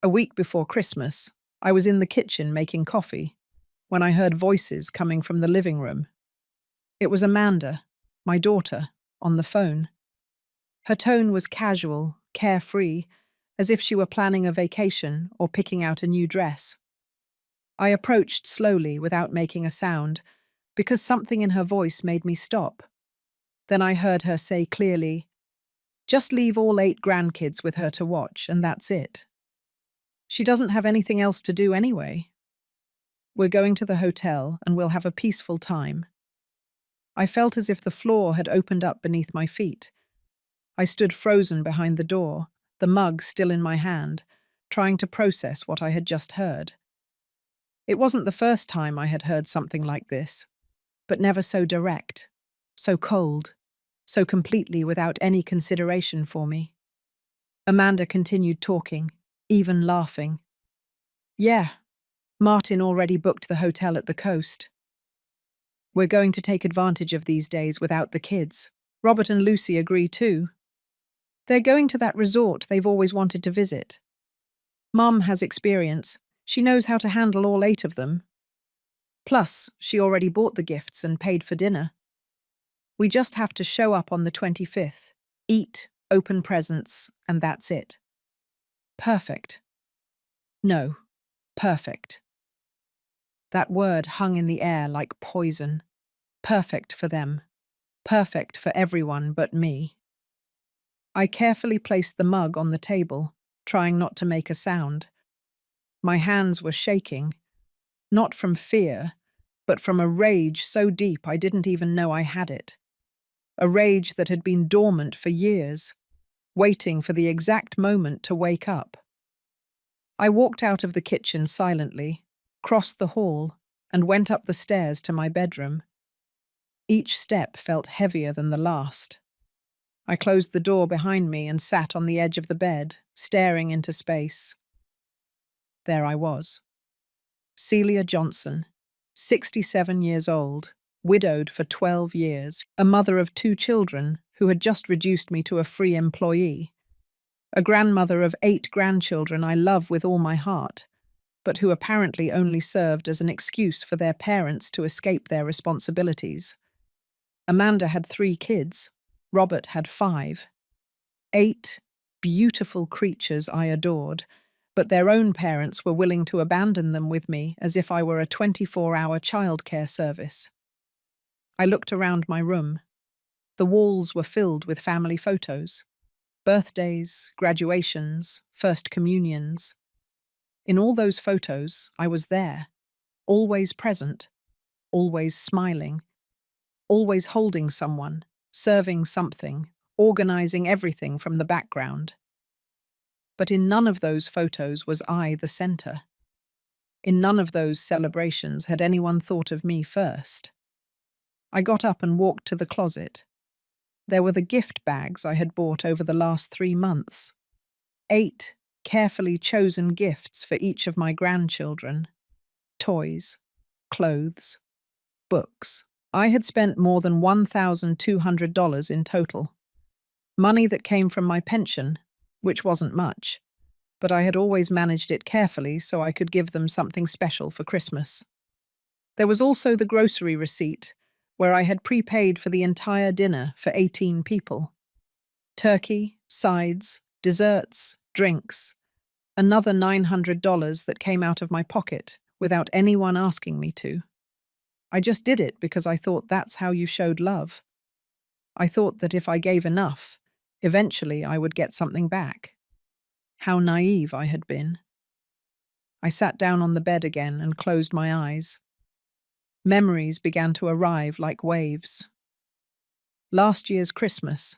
A week before Christmas, I was in the kitchen making coffee when I heard voices coming from the living room. It was Amanda, my daughter, on the phone. Her tone was casual, carefree, as if she were planning a vacation or picking out a new dress. I approached slowly without making a sound because something in her voice made me stop. Then I heard her say clearly, "Just leave all 8 grandkids with her to watch, and that's it. She doesn't have anything else to do anyway. We're going to the hotel and we'll have a peaceful time." I felt as if the floor had opened up beneath my feet. I stood frozen behind the door, the mug still in my hand, trying to process what I had just heard. It wasn't the first time I had heard something like this, but never so direct, so cold, so completely without any consideration for me. Amanda continued talking, even laughing. "Yeah, Martin already booked the hotel at the coast. We're going to take advantage of these days without the kids. Robert and Lucy agree too. They're going to that resort they've always wanted to visit. Mum has experience. She knows how to handle all 8 of them. Plus, she already bought the gifts and paid for dinner. We just have to show up on the 25th, eat, open presents, and that's it. Perfect. No, perfect." That word hung in the air like poison. Perfect for them. Perfect for everyone but me. I carefully placed the mug on the table, trying not to make a sound. My hands were shaking, not from fear, but from a rage so deep I didn't even know I had it. A rage that had been dormant for years, waiting for the exact moment to wake up. I walked out of the kitchen silently, crossed the hall, and went up the stairs to my bedroom. Each step felt heavier than the last. I closed the door behind me and sat on the edge of the bed, staring into space. There I was. Celia Johnson, 67 years old, widowed for 12 years, a mother of 2 children who had just reduced me to a free employee, a grandmother of 8 grandchildren I love with all my heart, but who apparently only served as an excuse for their parents to escape their responsibilities. Amanda had 3 kids. Robert had 5. 8 beautiful creatures I adored, but their own parents were willing to abandon them with me as if I were a 24-hour childcare service. I looked around my room. The walls were filled with family photos. Birthdays, graduations, first communions. In all those photos, I was there, always present, always smiling, always holding someone, serving something, organizing everything from the background. But in none of those photos was I the center. In none of those celebrations had anyone thought of me first. I got up and walked to the closet. There were the gift bags I had bought over the last 3 months. 8 carefully chosen gifts for each of my grandchildren. Toys, clothes, books. I had spent more than $1,200 in total. Money that came from my pension, which wasn't much, but I had always managed it carefully so I could give them something special for Christmas. There was also the grocery receipt, where I had prepaid for the entire dinner for 18 people. Turkey, sides, desserts, drinks. Another $900 that came out of my pocket without anyone asking me to. I just did it because I thought that's how you showed love. I thought that if I gave enough, eventually I would get something back. How naive I had been. I sat down on the bed again and closed my eyes. Memories began to arrive like waves. Last year's Christmas,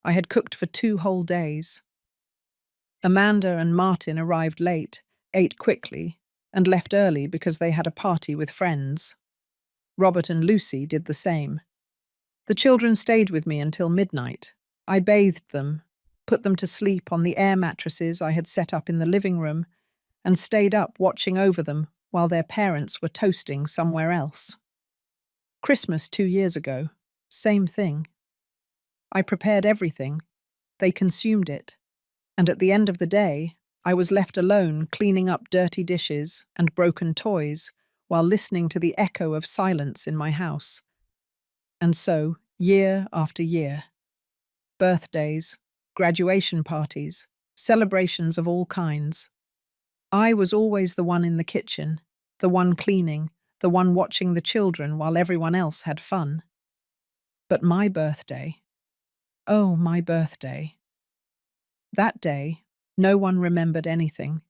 I had cooked for 2 whole days. Amanda and Martin arrived late, ate quickly, and left early because they had a party with friends. Robert and Lucy did the same. The children stayed with me until midnight. I bathed them, put them to sleep on the air mattresses I had set up in the living room, and stayed up watching over them while their parents were toasting somewhere else. Christmas 2 years ago, same thing. I prepared everything. They consumed it. And at the end of the day, I was left alone cleaning up dirty dishes and broken toys while listening to the echo of silence in my house. And so, year after year, birthdays, graduation parties, celebrations of all kinds, I was always the one in the kitchen, the one cleaning, the one watching the children while everyone else had fun. But my birthday, oh, my birthday. That day, no one remembered anything.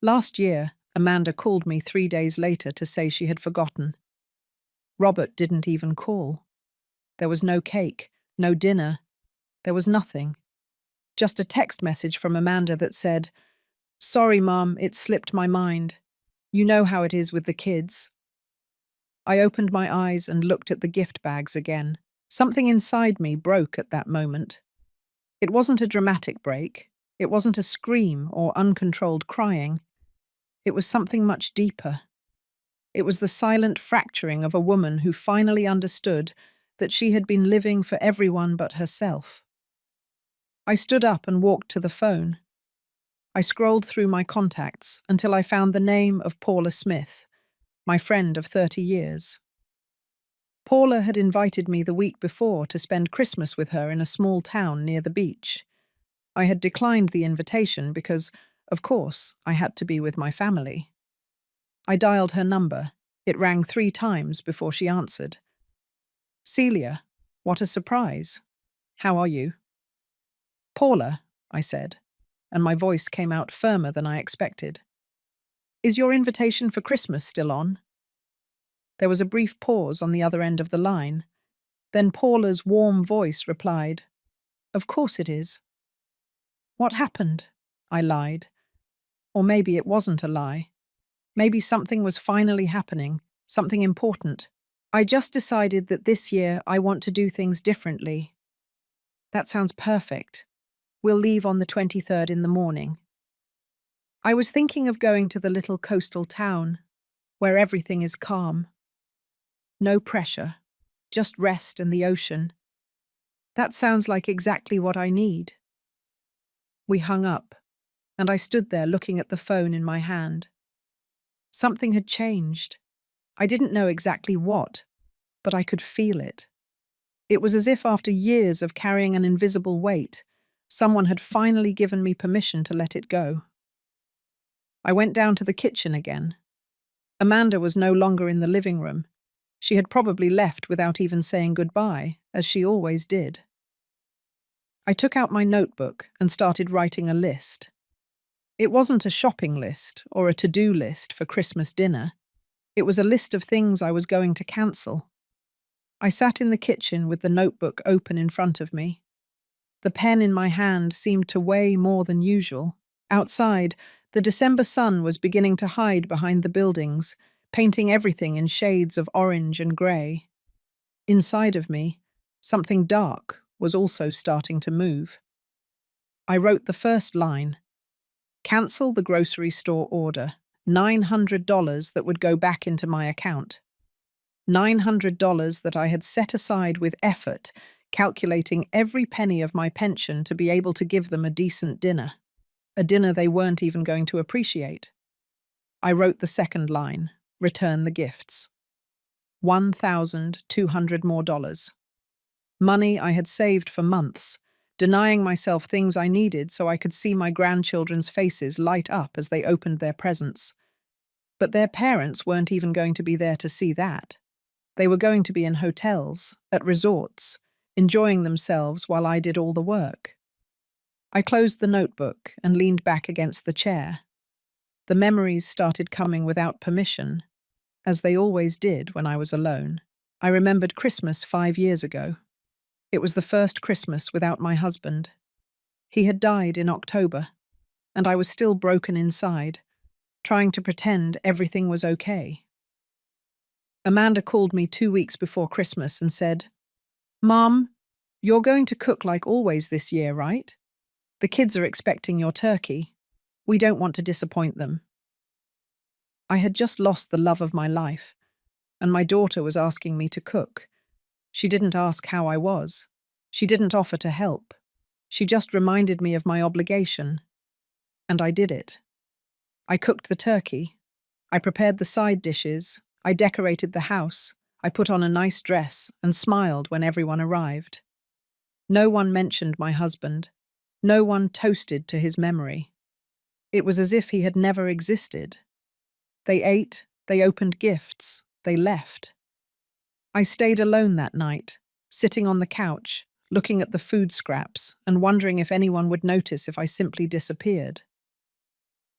Last year, Amanda called me 3 days later to say she had forgotten. Robert didn't even call. There was no cake, no dinner. There was nothing. Just a text message from Amanda that said, "Sorry, Mom, it slipped my mind. You know how it is with the kids." I opened my eyes and looked at the gift bags again. Something inside me broke at that moment. It wasn't a dramatic break. It wasn't a scream or uncontrolled crying. It was something much deeper. It was the silent fracturing of a woman who finally understood that she had been living for everyone but herself. I stood up and walked to the phone. I scrolled through my contacts until I found the name of Paula Smith, my friend of 30 years. Paula had invited me the week before to spend Christmas with her in a small town near the beach. I had declined the invitation because, of course, I had to be with my family. I dialed her number. It rang 3 times before she answered. "Celia, what a surprise. How are you?" "Paula," I said, and my voice came out firmer than I expected. "Is your invitation for Christmas still on?" There was a brief pause on the other end of the line. Then Paula's warm voice replied, "Of course it is." "What happened?" I lied. Or maybe it wasn't a lie. Maybe something was finally happening, something important. "I just decided that this year I want to do things differently." "That sounds perfect. We'll leave on the 23rd in the morning." I was thinking of going to the little coastal town, where everything is calm. No pressure, just rest and the ocean. That sounds like exactly what I need. We hung up, and I stood there looking at the phone in my hand. Something had changed. I didn't know exactly what, but I could feel it. It was as if after years of carrying an invisible weight, someone had finally given me permission to let it go. I went down to the kitchen again. Amanda was no longer in the living room. She had probably left without even saying goodbye, as she always did. I took out my notebook and started writing a list. It wasn't a shopping list or a to-do list for Christmas dinner. It was a list of things I was going to cancel. I sat in the kitchen with the notebook open in front of me. The pen in my hand seemed to weigh more than usual. Outside, the December sun was beginning to hide behind the buildings, painting everything in shades of orange and grey. Inside of me, something dark was also starting to move. I wrote the first line: "Cancel the grocery store order. $900 that would go back into my account. $900 that I had set aside with effort, calculating every penny of my pension to be able to give them a decent dinner. A dinner they weren't even going to appreciate." I wrote the second line: "Return the gifts. $1,200 more. Money I had saved for months, denying myself things I needed so I could see my grandchildren's faces light up as they opened their presents. But their parents weren't even going to be there to see that. They were going to be in hotels, at resorts, enjoying themselves while I did all the work." I closed the notebook and leaned back against the chair. The memories started coming without permission, as they always did when I was alone. I remembered Christmas 5 years ago. It was the first Christmas without my husband. He had died in October, and I was still broken inside, trying to pretend everything was okay. Amanda called me 2 weeks before Christmas and said, "Mom, you're going to cook like always this year, right? The kids are expecting your turkey. We don't want to disappoint them." I had just lost the love of my life, and my daughter was asking me to cook. She didn't ask how I was. She didn't offer to help. She just reminded me of my obligation. And I did it. I cooked the turkey. I prepared the side dishes. I decorated the house. I put on a nice dress and smiled when everyone arrived. No one mentioned my husband. No one toasted to his memory. It was as if he had never existed. They ate, they opened gifts, they left. I stayed alone that night, sitting on the couch, looking at the food scraps and wondering if anyone would notice if I simply disappeared.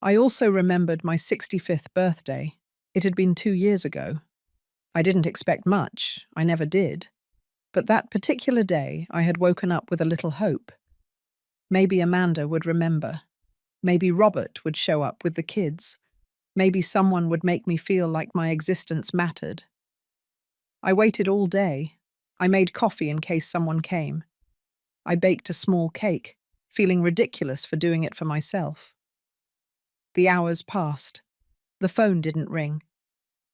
I also remembered my 65th birthday. It had been 2 years ago. I didn't expect much, I never did. But that particular day, I had woken up with a little hope. Maybe Amanda would remember. Maybe Robert would show up with the kids. Maybe someone would make me feel like my existence mattered. I waited all day. I made coffee in case someone came. I baked a small cake, feeling ridiculous for doing it for myself. The hours passed. The phone didn't ring.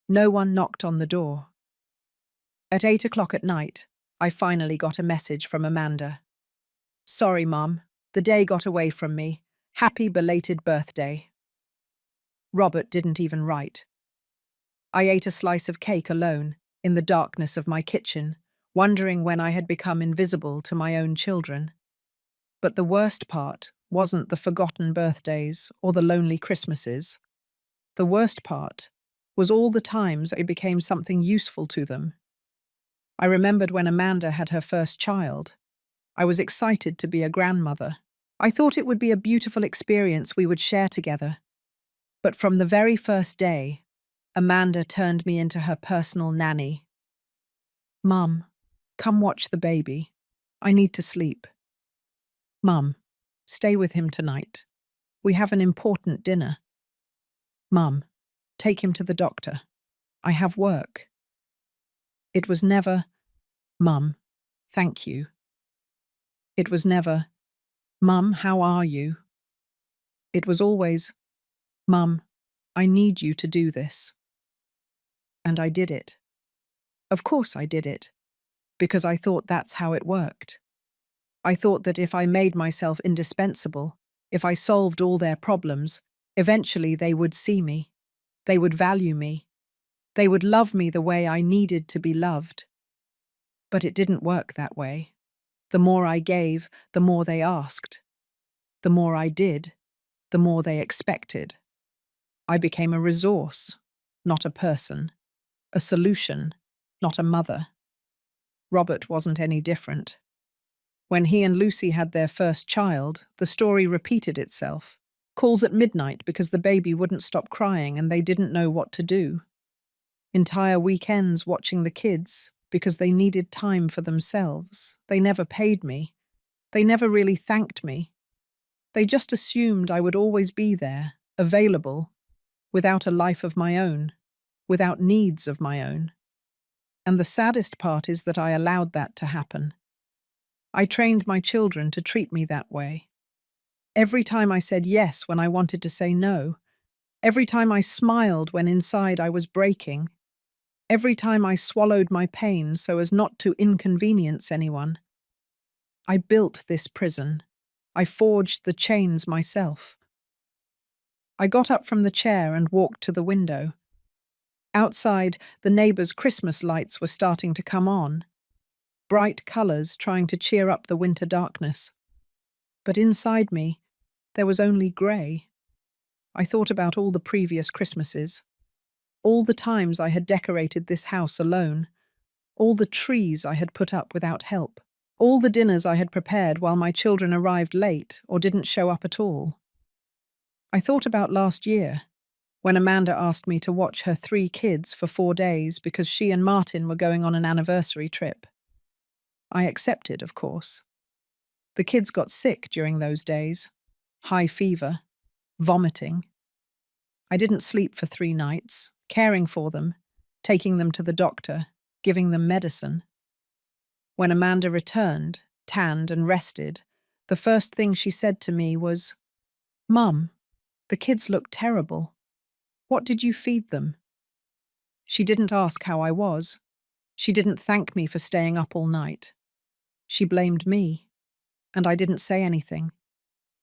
No one knocked on the door. At 8 o'clock at night, I finally got a message from Amanda. "Sorry, Mum. The day got away from me. Happy belated birthday." Robert didn't even write. I ate a slice of cake alone, in the darkness of my kitchen, wondering when I had become invisible to my own children. But the worst part wasn't the forgotten birthdays or the lonely Christmases. The worst part was all the times I became something useful to them. I remembered when Amanda had her first child. I was excited to be a grandmother. I thought it would be a beautiful experience we would share together. But from the very first day, Amanda turned me into her personal nanny. "Mum, come watch the baby. I need to sleep." "Mum, stay with him tonight. We have an important dinner." "Mum, take him to the doctor. I have work." It was never, "Mum, thank you." It was never, "Mum, how are you?" It was always, "Mum, I need you to do this." And I did it. Of course I did it, because I thought that's how it worked. I thought that if I made myself indispensable, if I solved all their problems, eventually they would see me. They would value me. They would love me the way I needed to be loved. But it didn't work that way. The more I gave, the more they asked. The more I did, the more they expected. I became a resource, not a person. A solution, not a mother. Robert wasn't any different. When he and Lucy had their first child, the story repeated itself. Calls at midnight because the baby wouldn't stop crying and they didn't know what to do. Entire weekends watching the kids because they needed time for themselves. They never paid me. They never really thanked me. They just assumed I would always be there, available, without a life of my own, without needs of my own. And the saddest part is that I allowed that to happen. I trained my children to treat me that way. Every time I said yes when I wanted to say no, every time I smiled when inside I was breaking, every time I swallowed my pain so as not to inconvenience anyone. I built this prison. I forged the chains myself. I got up from the chair and walked to the window. Outside, the neighbors' Christmas lights were starting to come on, bright colors trying to cheer up the winter darkness. But inside me, there was only grey. I thought about all the previous Christmases, all the times I had decorated this house alone, all the trees I had put up without help, all the dinners I had prepared while my children arrived late or didn't show up at all. I thought about last year, when Amanda asked me to watch her 3 kids for 4 days because she and Martin were going on an anniversary trip. I accepted, of course. The kids got sick during those days. High fever, vomiting. I didn't sleep for 3 nights, caring for them, taking them to the doctor, giving them medicine. When Amanda returned, tanned and rested, the first thing she said to me was, "Mum, the kids look terrible. What did you feed them?" She didn't ask how I was. She didn't thank me for staying up all night. She blamed me, and I didn't say anything.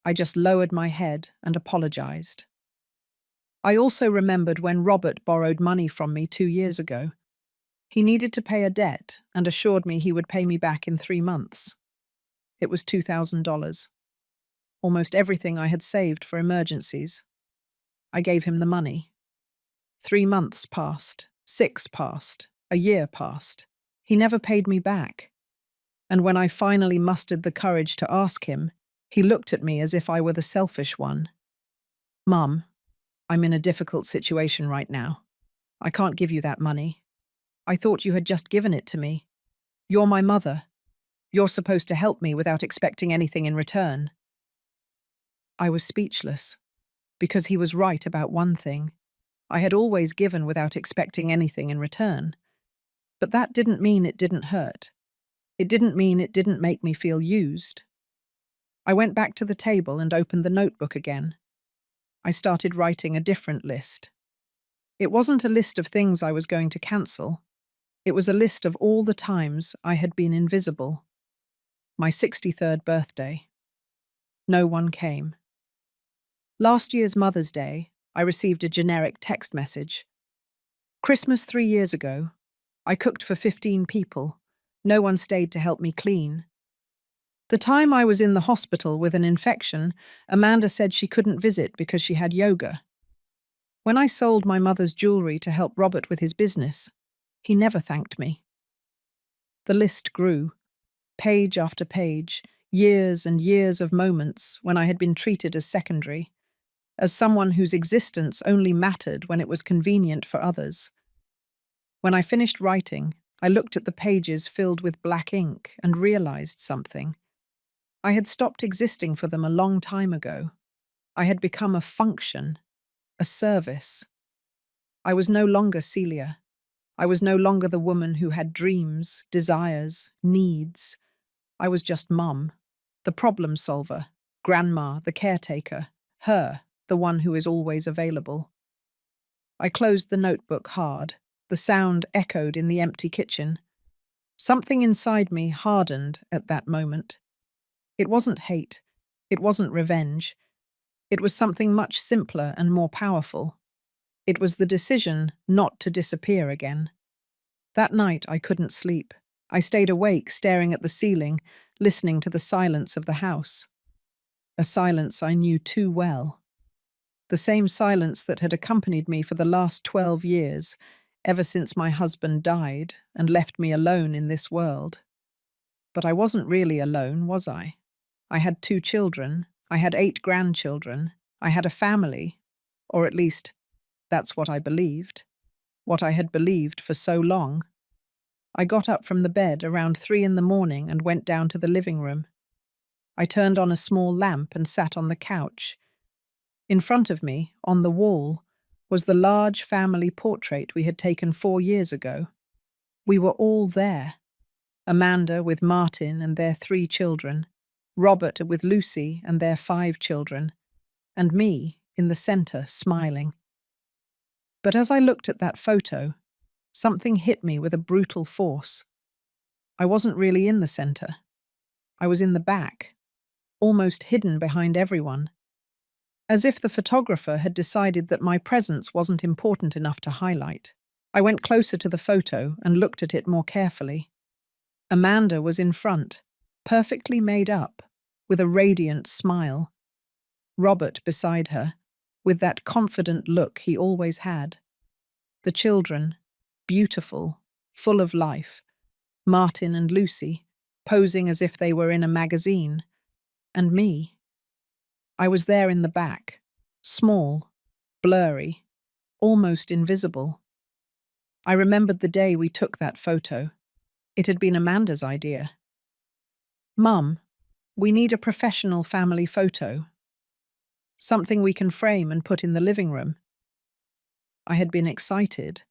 I just lowered my head and apologized. I also remembered when Robert borrowed money from me 2 years ago. He needed to pay a debt and assured me he would pay me back in 3 months. It was $2,000, almost everything I had saved for emergencies. I gave him the money. 3 months passed, 6 passed, a year passed. He never paid me back. And when I finally mustered the courage to ask him, he looked at me as if I were the selfish one. Mum, I'm in a difficult situation right now. I can't give you that money. I thought you had just given it to me. You're my mother. You're supposed to help me without expecting anything in return. I was speechless, because he was right about one thing. I had always given without expecting anything in return. But that didn't mean it didn't hurt. It didn't mean it didn't make me feel used. I went back to the table and opened the notebook again. I started writing a different list. It wasn't a list of things I was going to cancel. It was a list of all the times I had been invisible. My 63rd birthday. No one came. Last year's Mother's Day, I received a generic text message. Christmas 3 years ago, I cooked for 15 people. No one stayed to help me clean. The time I was in the hospital with an infection, Amanda said she couldn't visit because she had yoga. When I sold my mother's jewelry to help Robert with his business, he never thanked me. The list grew, page after page, years and years of moments when I had been treated as secondary, as someone whose existence only mattered when it was convenient for others. When I finished writing, I looked at the pages filled with black ink and realized something. I had stopped existing for them a long time ago. I had become a function, a service. I was no longer Celia. I was no longer the woman who had dreams, desires, needs. I was just Mum, the problem solver, grandma, the caretaker, her, the one who is always available. I closed the notebook hard. The sound echoed in the empty kitchen. Something inside me hardened at that moment. It wasn't hate. It wasn't revenge. It was something much simpler and more powerful. It was the decision not to disappear again. That night I couldn't sleep. I stayed awake, staring at the ceiling, listening to the silence of the house. A silence I knew too well. The same silence that had accompanied me for the last 12 years, ever since my husband died and left me alone in this world. But I wasn't really alone, was I? I had 2 children, I had 8 grandchildren, I had a family, or at least, that's what I believed. What I had believed for so long. I got up from the bed around 3 in the morning and went down to the living room. I turned on a small lamp and sat on the couch. In front of me, on the wall, was the large family portrait we had taken 4 years ago. We were all there. Amanda with Martin and their 3 children, Robert with Lucy and their 5 children, and me in the center, smiling. But as I looked at that photo, something hit me with a brutal force. I wasn't really in the center. I was in the back, almost hidden behind everyone. As if the photographer had decided that my presence wasn't important enough to highlight. I went closer to the photo and looked at it more carefully. Amanda was in front, perfectly made up, with a radiant smile. Robert beside her, with that confident look he always had. The children, beautiful, full of life. Martin and Lucy, posing as if they were in a magazine. And me. I was there in the back, small, blurry, almost invisible. I remembered the day we took that photo. It had been Amanda's idea. Mum, we need a professional family photo. Something we can frame and put in the living room. I had been excited.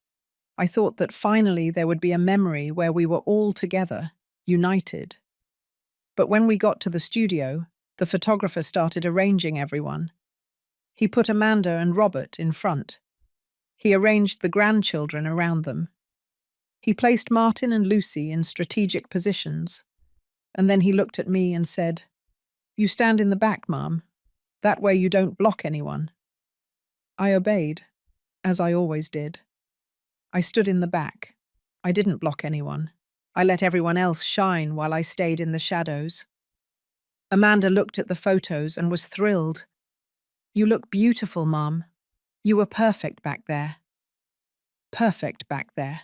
I thought that finally there would be a memory where we were all together, united. But when we got to the studio, the photographer started arranging everyone. He put Amanda and Robert in front. He arranged the grandchildren around them. He placed Martin and Lucy in strategic positions. And then he looked at me and said, "You stand in the back, Mom. That way you don't block anyone." I obeyed, as I always did. I stood in the back. I didn't block anyone. I let everyone else shine while I stayed in the shadows. Amanda looked at the photos and was thrilled. "You look beautiful, Mom. You were perfect back there. Perfect back there."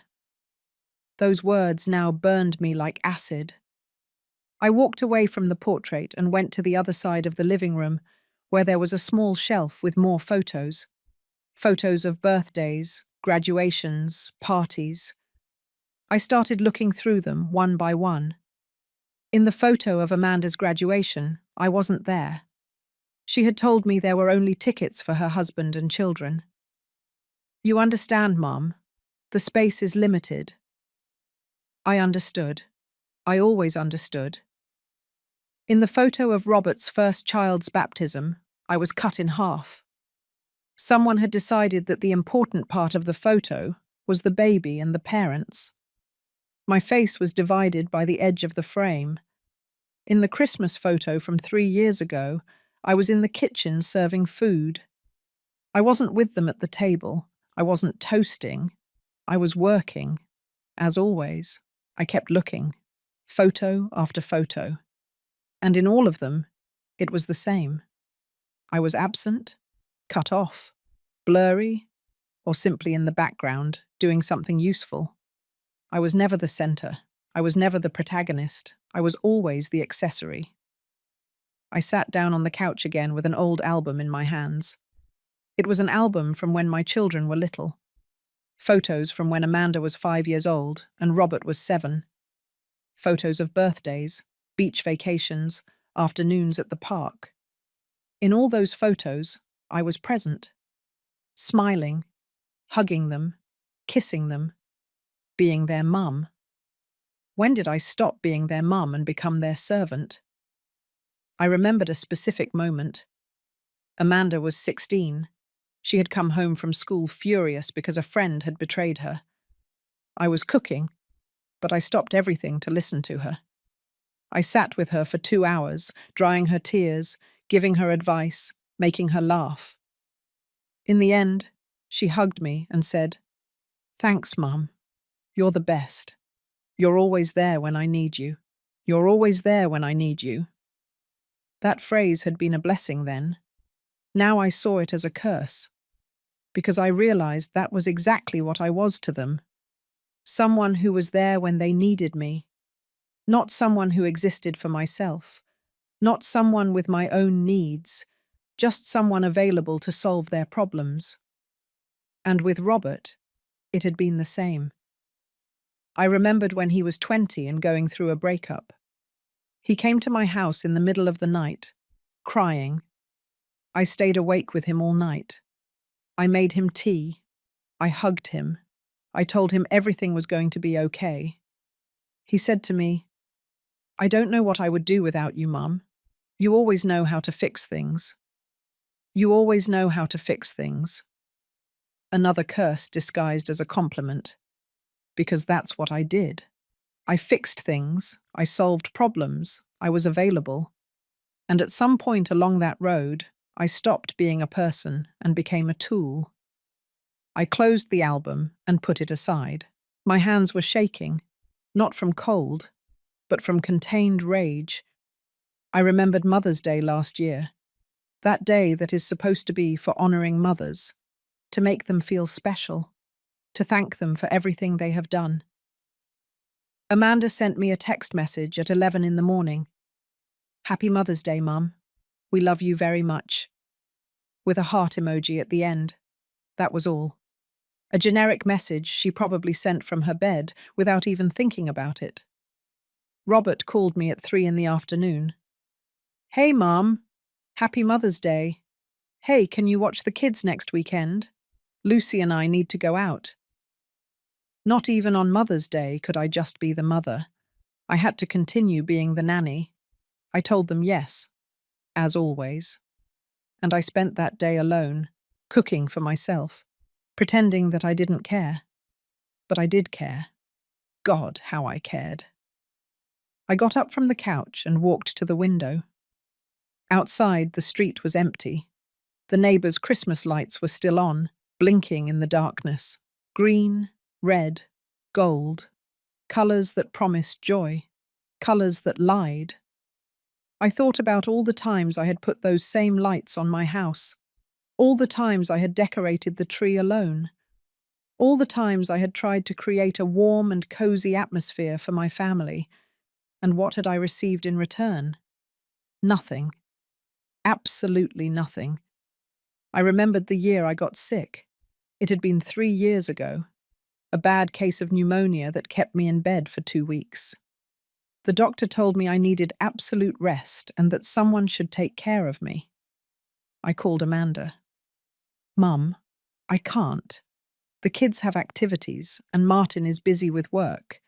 Those words now burned me like acid. I walked away from the portrait and went to the other side of the living room, where there was a small shelf with more photos. Photos of birthdays, graduations, parties. I started looking through them one by one. In the photo of Amanda's graduation, I wasn't there. She had told me there were only tickets for her husband and children. "You understand, Mom. The space is limited." I understood. I always understood. In the photo of Robert's first child's baptism, I was cut in half. Someone had decided that the important part of the photo was the baby and the parents. My face was divided by the edge of the frame. In the Christmas photo from 3 years ago, I was in the kitchen serving food. I wasn't with them at the table. I wasn't toasting. I was working. As always, I kept looking, photo after photo. And in all of them, it was the same. I was absent, cut off, blurry, or simply in the background, doing something useful. I was never the center. I was never the protagonist. I was always the accessory. I sat down on the couch again with an old album in my hands. It was an album from when my children were little. Photos from when Amanda was 5 years old and Robert was 7. Photos of birthdays, beach vacations, afternoons at the park. In all those photos, I was present, smiling, hugging them, kissing them, being their mum. When did I stop being their mum and become their servant? I remembered a specific moment. Amanda was 16. She had come home from school furious because a friend had betrayed her. I was cooking, but I stopped everything to listen to her. I sat with her for 2 hours, drying her tears, giving her advice, making her laugh. In the end, she hugged me and said, "Thanks, Mum. You're the best. You're always there when I need you. You're always there when I need you." That phrase had been a blessing then. Now I saw it as a curse, because I realized that was exactly what I was to them. Someone who was there when they needed me. Not someone who existed for myself. Not someone with my own needs. Just someone available to solve their problems. And with Robert, it had been the same. I remembered when he was 20 and going through a breakup. He came to my house in the middle of the night, crying. I stayed awake with him all night. I made him tea. I hugged him. I told him everything was going to be okay. He said to me, "I don't know what I would do without you, Mum. You always know how to fix things. You always know how to fix things." Another curse disguised as a compliment, because that's what I did. I fixed things, I solved problems, I was available. And at some point along that road, I stopped being a person and became a tool. I closed the album and put it aside. My hands were shaking, not from cold, but from contained rage. I remembered Mother's Day last year, that day that is supposed to be for honoring mothers, to make them feel special, to thank them for everything they have done. Amanda sent me a text message at 11 in the morning. "Happy Mother's Day, Mum. We love you very much." With a heart emoji at the end. That was all. A generic message she probably sent from her bed without even thinking about it. Robert called me at 3 in the afternoon. "Hey, Mom. Happy Mother's Day. Hey, can you watch the kids next weekend? Lucy and I need to go out." Not even on Mother's Day could I just be the mother. I had to continue being the nanny. I told them yes, as always. And I spent that day alone, cooking for myself, pretending that I didn't care. But I did care. God, how I cared. I got up from the couch and walked to the window. Outside, the street was empty. The neighbors' Christmas lights were still on, blinking in the darkness. Green, red, gold. Colors that promised joy. Colors that lied. I thought about all the times I had put those same lights on my house. All the times I had decorated the tree alone. All the times I had tried to create a warm and cozy atmosphere for my family. And what had I received in return? Nothing. Absolutely nothing. I remembered the year I got sick. It had been 3 years ago. A bad case of pneumonia that kept me in bed for 2 weeks. The doctor told me I needed absolute rest and that someone should take care of me. I called Amanda. Mum, I can't. The kids have activities and Martin is busy with work,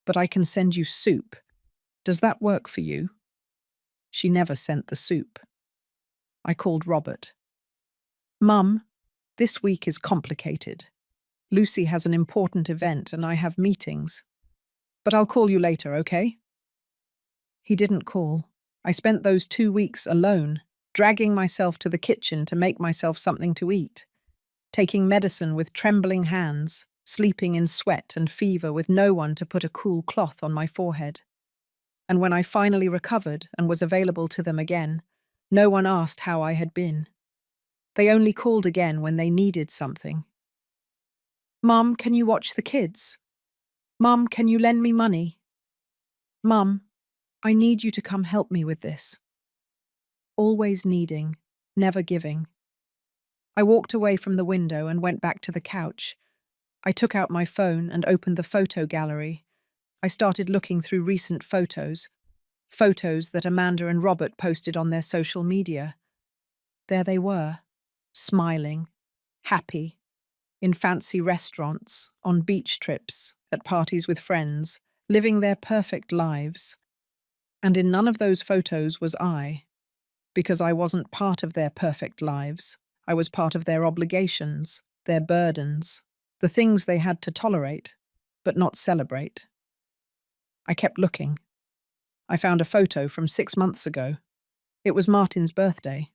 but I can send you soup. Does that work for you? She never sent the soup. I called Robert. Mum, this week is complicated. Lucy has an important event and I have meetings. But I'll call you later, okay? He didn't call. I spent those 2 weeks alone, dragging myself to the kitchen to make myself something to eat, taking medicine with trembling hands, sleeping in sweat and fever with no one to put a cool cloth on my forehead. And when I finally recovered and was available to them again, no one asked how I had been. They only called again when they needed something. Mum, can you watch the kids? Mum, can you lend me money? Mum, I need you to come help me with this. Always needing, never giving. I walked away from the window and went back to the couch. I took out my phone and opened the photo gallery. I started looking through recent photos that Amanda and Robert posted on their social media. There they were, smiling, happy, in fancy restaurants, on beach trips, at parties with friends, living their perfect lives. And in none of those photos was I, because I wasn't part of their perfect lives. I was part of their obligations, their burdens, the things they had to tolerate, but not celebrate. I kept looking. I found a photo from 6 months ago. It was Martin's birthday.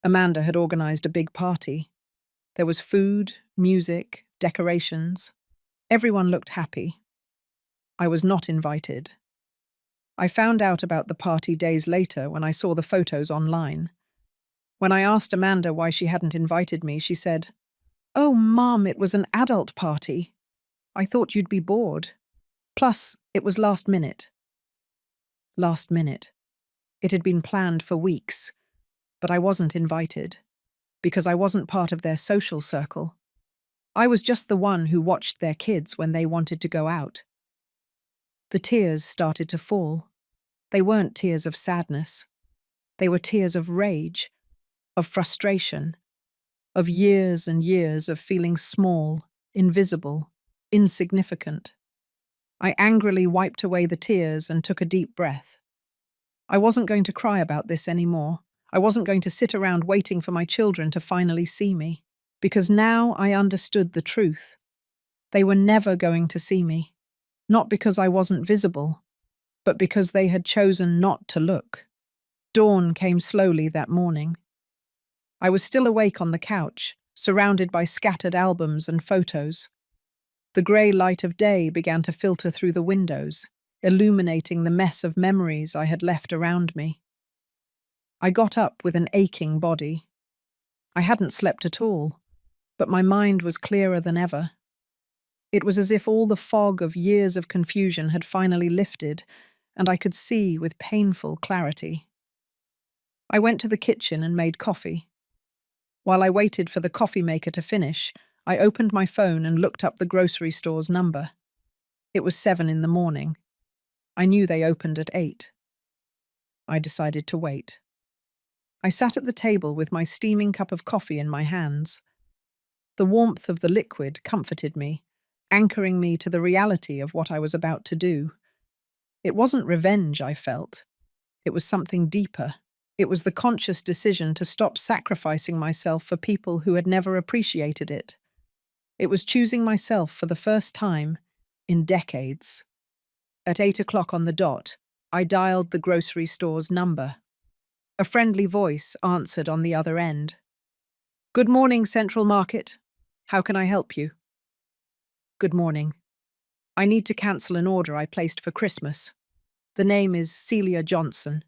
Amanda had organized a big party. There was food, music, decorations. Everyone looked happy. I was not invited. I found out about the party days later when I saw the photos online. When I asked Amanda why she hadn't invited me, she said, "Oh, Mum, it was an adult party. I thought you'd be bored. Plus, it was last minute." Last minute. It had been planned for weeks, but I wasn't invited, because I wasn't part of their social circle. I was just the one who watched their kids when they wanted to go out. The tears started to fall. They weren't tears of sadness. They were tears of rage, of frustration, of years and years of feeling small, invisible, insignificant. I angrily wiped away the tears and took a deep breath. I wasn't going to cry about this anymore. I wasn't going to sit around waiting for my children to finally see me, because now I understood the truth. They were never going to see me, not because I wasn't visible, but because they had chosen not to look. Dawn came slowly that morning. I was still awake on the couch, surrounded by scattered albums and photos. The grey light of day began to filter through the windows, illuminating the mess of memories I had left around me. I got up with an aching body. I hadn't slept at all, but my mind was clearer than ever. It was as if all the fog of years of confusion had finally lifted, and I could see with painful clarity. I went to the kitchen and made coffee. While I waited for the coffee maker to finish, I opened my phone and looked up the grocery store's number. It was 7 in the morning. I knew they opened at 8. I decided to wait. I sat at the table with my steaming cup of coffee in my hands. The warmth of the liquid comforted me, anchoring me to the reality of what I was about to do. It wasn't revenge I felt. It was something deeper. It was the conscious decision to stop sacrificing myself for people who had never appreciated it. It was choosing myself for the first time in decades. At 8 o'clock on the dot, I dialed the grocery store's number. A friendly voice answered on the other end. Good morning, Central Market. How can I help you? Good morning. I need to cancel an order I placed for Christmas. The name is Celia Johnson.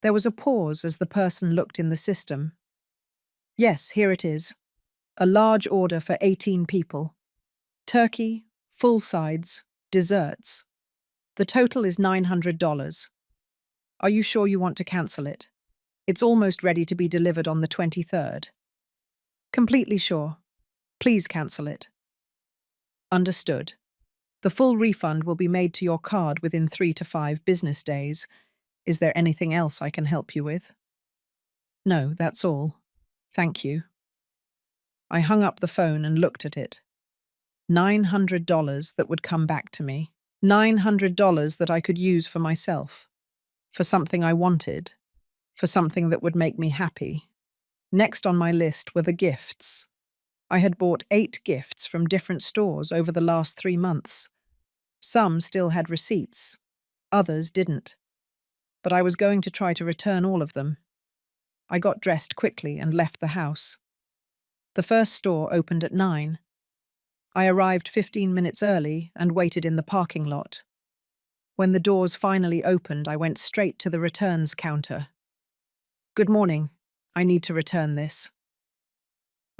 There was a pause as the person looked in the system. Yes, here it is. A large order for 18 people. Turkey, full sides, desserts. The total is $900. Are you sure you want to cancel it? It's almost ready to be delivered on the 23rd. Completely sure. Please cancel it. Understood. The full refund will be made to your card within 3 to 5 business days. Is there anything else I can help you with? No, that's all. Thank you. I hung up the phone and looked at it. $900 that would come back to me. $900 that I could use for myself. For something I wanted. For something that would make me happy. Next on my list were the gifts. I had bought 8 gifts from different stores over the last 3 months. Some still had receipts. Others didn't. But I was going to try to return all of them. I got dressed quickly and left the house. The first store opened at 9. I arrived 15 minutes early and waited in the parking lot. When the doors finally opened, I went straight to the returns counter. Good morning. I need to return this.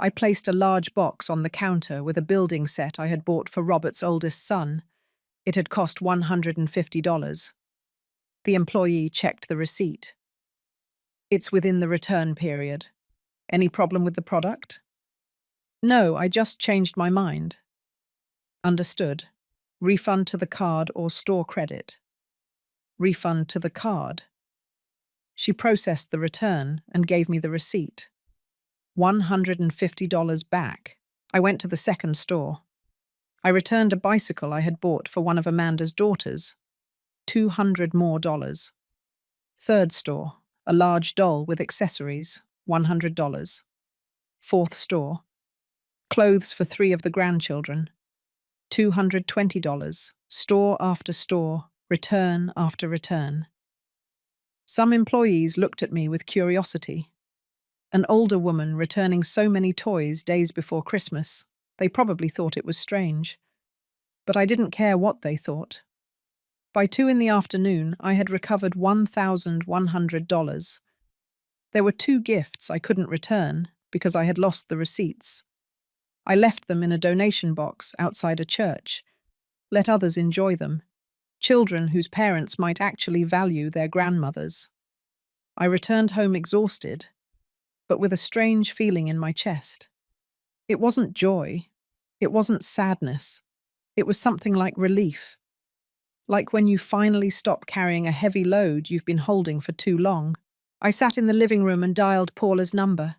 I placed a large box on the counter with a building set I had bought for Robert's oldest son. It had cost $150. The employee checked the receipt. It's within the return period. Any problem with the product? No, I just changed my mind. Understood. Refund to the card or store credit. Refund to the card. She processed the return and gave me the receipt. $150 back. I went to the second store. I returned a bicycle I had bought for one of Amanda's daughters. $200 more. Third store. A large doll with accessories. $100. Fourth store. Clothes for 3 of the grandchildren. $220. Store after store. Return after return. Some employees looked at me with curiosity. An older woman returning so many toys days before Christmas. They probably thought it was strange. But I didn't care what they thought. By 2 in the afternoon, I had recovered $1,100. There were 2 gifts I couldn't return because I had lost the receipts. I left them in a donation box outside a church. Let others enjoy them. Children whose parents might actually value their grandmothers. I returned home exhausted, but with a strange feeling in my chest. It wasn't joy. It wasn't sadness. It was something like relief. Like when you finally stop carrying a heavy load you've been holding for too long. I sat in the living room and dialed Paula's number.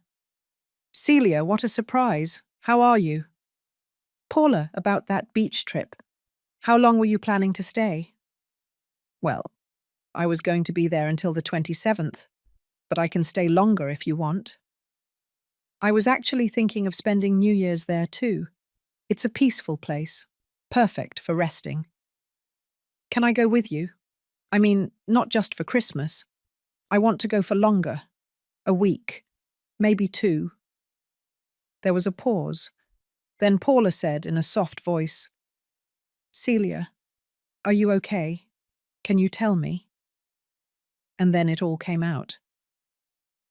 Celia, what a surprise. How are you? Paula, about that beach trip. How long were you planning to stay? Well, I was going to be there until the 27th, but I can stay longer if you want. I was actually thinking of spending New Year's there too. It's a peaceful place, perfect for resting. Can I go with you? I mean, not just for Christmas. I want to go for longer. A week. Maybe 2. There was a pause. Then Paula said in a soft voice, Celia, are you okay? Can you tell me? And then it all came out.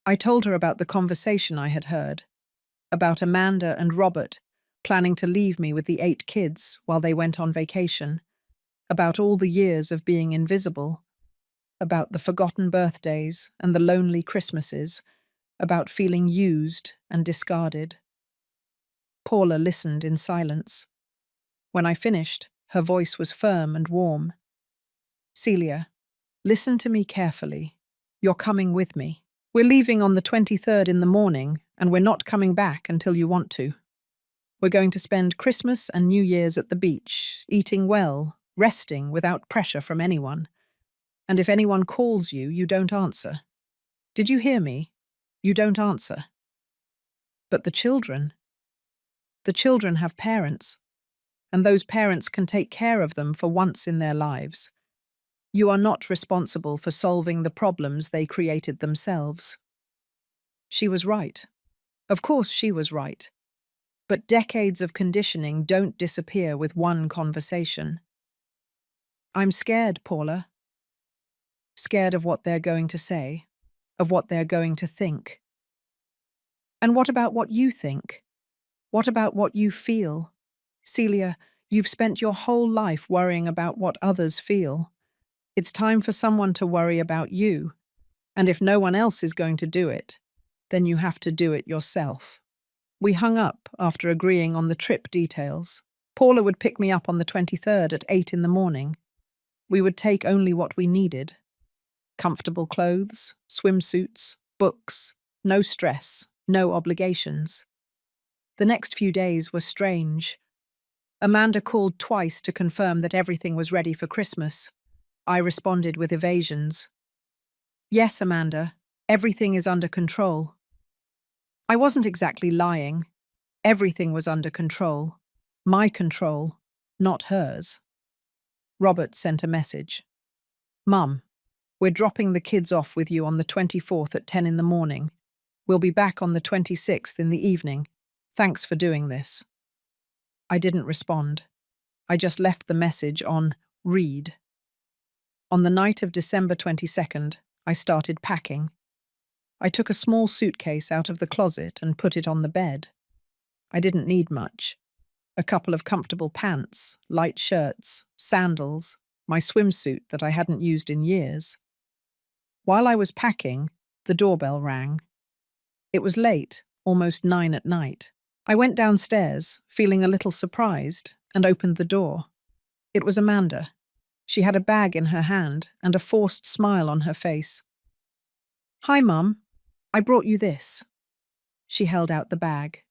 I told her about the conversation I had heard, about Amanda and Robert planning to leave me with the 8 kids while they went on vacation, about all the years of being invisible, about the forgotten birthdays and the lonely Christmases, about feeling used and discarded. Paula listened in silence. When I finished, her voice was firm and warm. Celia, listen to me carefully. You're coming with me. We're leaving on the 23rd in the morning, and we're not coming back until you want to. We're going to spend Christmas and New Year's at the beach, eating well, resting without pressure from anyone. And if anyone calls you, you don't answer. Did you hear me? You don't answer. But the children have parents, and those parents can take care of them for once in their lives. You are not responsible for solving the problems they created themselves. She was right. Of course she was right. But decades of conditioning don't disappear with one conversation. I'm scared, Paula. Scared of what they're going to say, of what they're going to think. And what about what you think? What about what you feel? Celia, you've spent your whole life worrying about what others feel. It's time for someone to worry about you. And if no one else is going to do it, then you have to do it yourself. We hung up after agreeing on the trip details. Paula would pick me up on the 23rd at 8 in the morning. We would take only what we needed. Comfortable clothes, swimsuits, books, no stress, no obligations. The next few days were strange. Amanda called twice to confirm that everything was ready for Christmas. I responded with evasions. Yes, Amanda, everything is under control. I wasn't exactly lying. Everything was under control. My control, not hers. Robert sent a message. Mum, we're dropping the kids off with you on the 24th at 10 in the morning. We'll be back on the 26th in the evening. Thanks for doing this. I didn't respond. I just left the message on read. On the night of December 22nd, I started packing. I took a small suitcase out of the closet and put it on the bed. I didn't need much. A couple of comfortable pants, light shirts, sandals, my swimsuit that I hadn't used in years. While I was packing, the doorbell rang. It was late, almost 9 at night. I went downstairs, feeling a little surprised, and opened the door. It was Amanda. She had a bag in her hand and a forced smile on her face. Hi, Mum. I brought you this. She held out the bag.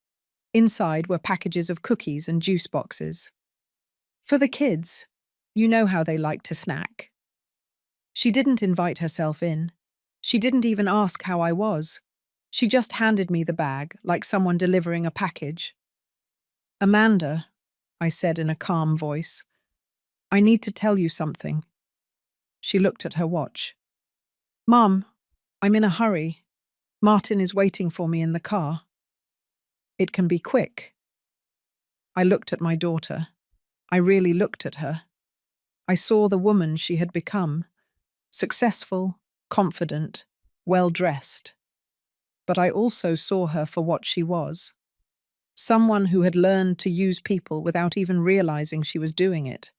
Inside were packages of cookies and juice boxes. For the kids. You know how they like to snack. She didn't invite herself in. She didn't even ask how I was. She just handed me the bag, like someone delivering a package. Amanda, I said in a calm voice, I need to tell you something. She looked at her watch. Mum, I'm in a hurry. Martin is waiting for me in the car. It can be quick. I looked at my daughter. I really looked at her. I saw the woman she had become, successful, confident, well-dressed. But I also saw her for what she was. Someone who had learned to use people without even realizing she was doing it.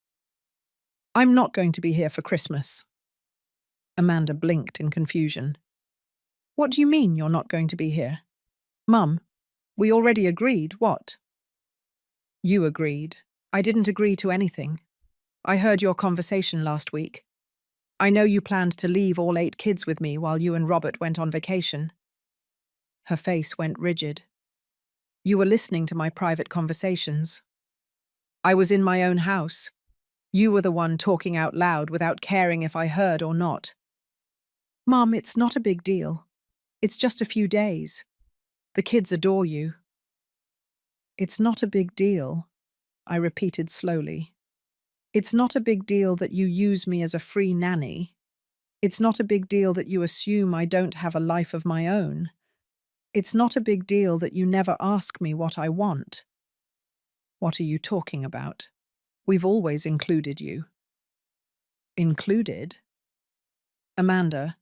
I'm not going to be here for Christmas. Amanda blinked in confusion. What do you mean you're not going to be here? Mum, we already agreed, what? You agreed. I didn't agree to anything. I heard your conversation last week. I know you planned to leave all 8 kids with me while you and Robert went on vacation. Her face went rigid. You were listening to my private conversations. I was in my own house. You were the one talking out loud without caring if I heard or not. Mum, it's not a big deal. It's just a few days. The kids adore you. It's not a big deal, I repeated slowly. It's not a big deal that you use me as a free nanny. It's not a big deal that you assume I don't have a life of my own. It's not a big deal that you never ask me what I want. What are you talking about? We've always included you. Included? Amanda,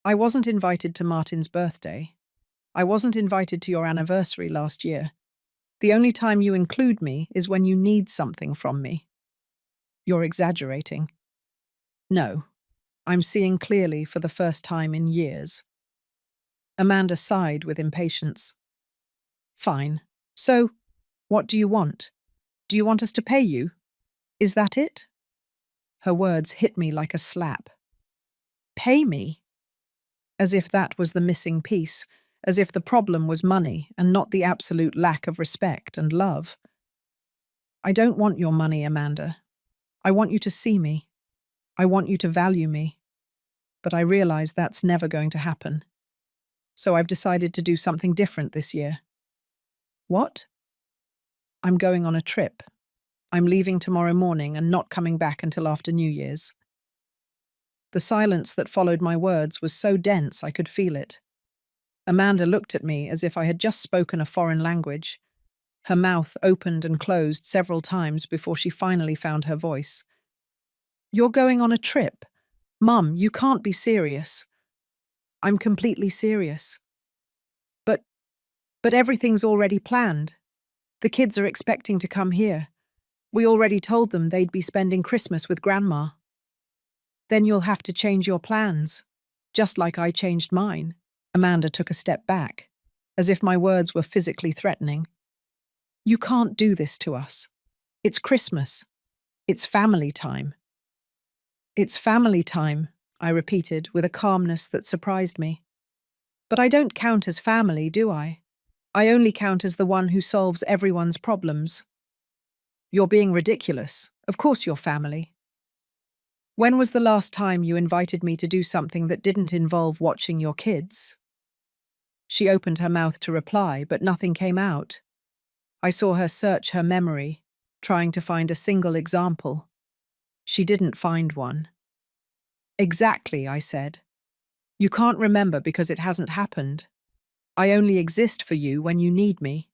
I wasn't invited to Martin's birthday. I wasn't invited to your anniversary last year. The only time you include me is when you need something from me. You're exaggerating. No, I'm seeing clearly for the first time in years. Amanda sighed with impatience. Fine. So, what do you want? Do you want us to pay you? Is that it? Her words hit me like a slap. Pay me? As if that was the missing piece, as if the problem was money and not the absolute lack of respect and love. I don't want your money, Amanda. I want you to see me. I want you to value me. But I realize that's never going to happen. So I've decided to do something different this year. What? I'm going on a trip. I'm leaving tomorrow morning and not coming back until after New Year's. The silence that followed my words was so dense I could feel it. Amanda looked at me as if I had just spoken a foreign language. Her mouth opened and closed several times before she finally found her voice. "You're going on a trip? Mum, you can't be serious." "I'm completely serious." But, but everything's already planned. The kids are expecting to come here. We already told them they'd be spending Christmas with Grandma. Then you'll have to change your plans, just like I changed mine. Amanda took a step back, as if my words were physically threatening. "You can't do this to us. It's Christmas. It's family time." "It's family time," I repeated with a calmness that surprised me. "But I don't count as family, do I? I only count as the one who solves everyone's problems." "You're being ridiculous. Of course you're family." "When was the last time you invited me to do something that didn't involve watching your kids?" She opened her mouth to reply, but nothing came out. I saw her search her memory, trying to find a single example. She didn't find one. "Exactly," I said. "You can't remember because it hasn't happened. I only exist for you when you need me."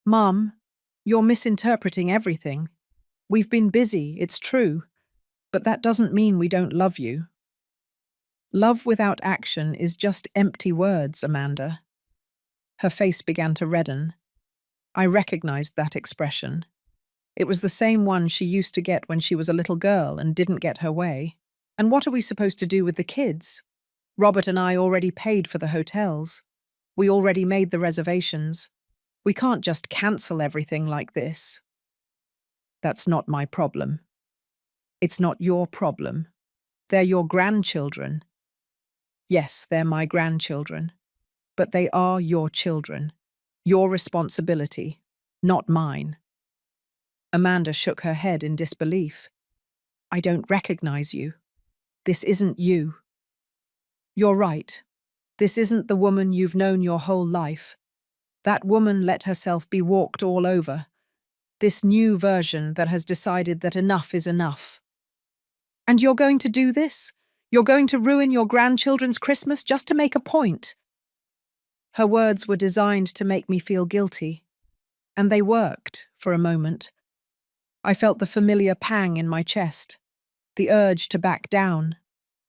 "Mum, you're misinterpreting everything. We've been busy, it's true, but that doesn't mean we don't love you." "Love without action is just empty words, Amanda." Her face began to redden. I recognized that expression. It was the same one she used to get when she was a little girl and didn't get her way. "And what are we supposed to do with the kids? Robert and I already paid for the hotels. We already made the reservations. We can't just cancel everything like this." "That's not my problem." "It's not your problem. They're your grandchildren." "Yes, they're my grandchildren. But they are your children. Your responsibility, not mine." Amanda shook her head in disbelief. "I don't recognize you. This isn't you." "You're right. This isn't the woman you've known your whole life. That woman let herself be walked all over. This new version that has decided that enough is enough." "And you're going to do this? You're going to ruin your grandchildren's Christmas just to make a point?" Her words were designed to make me feel guilty. And they worked, for a moment. I felt the familiar pang in my chest, the urge to back down,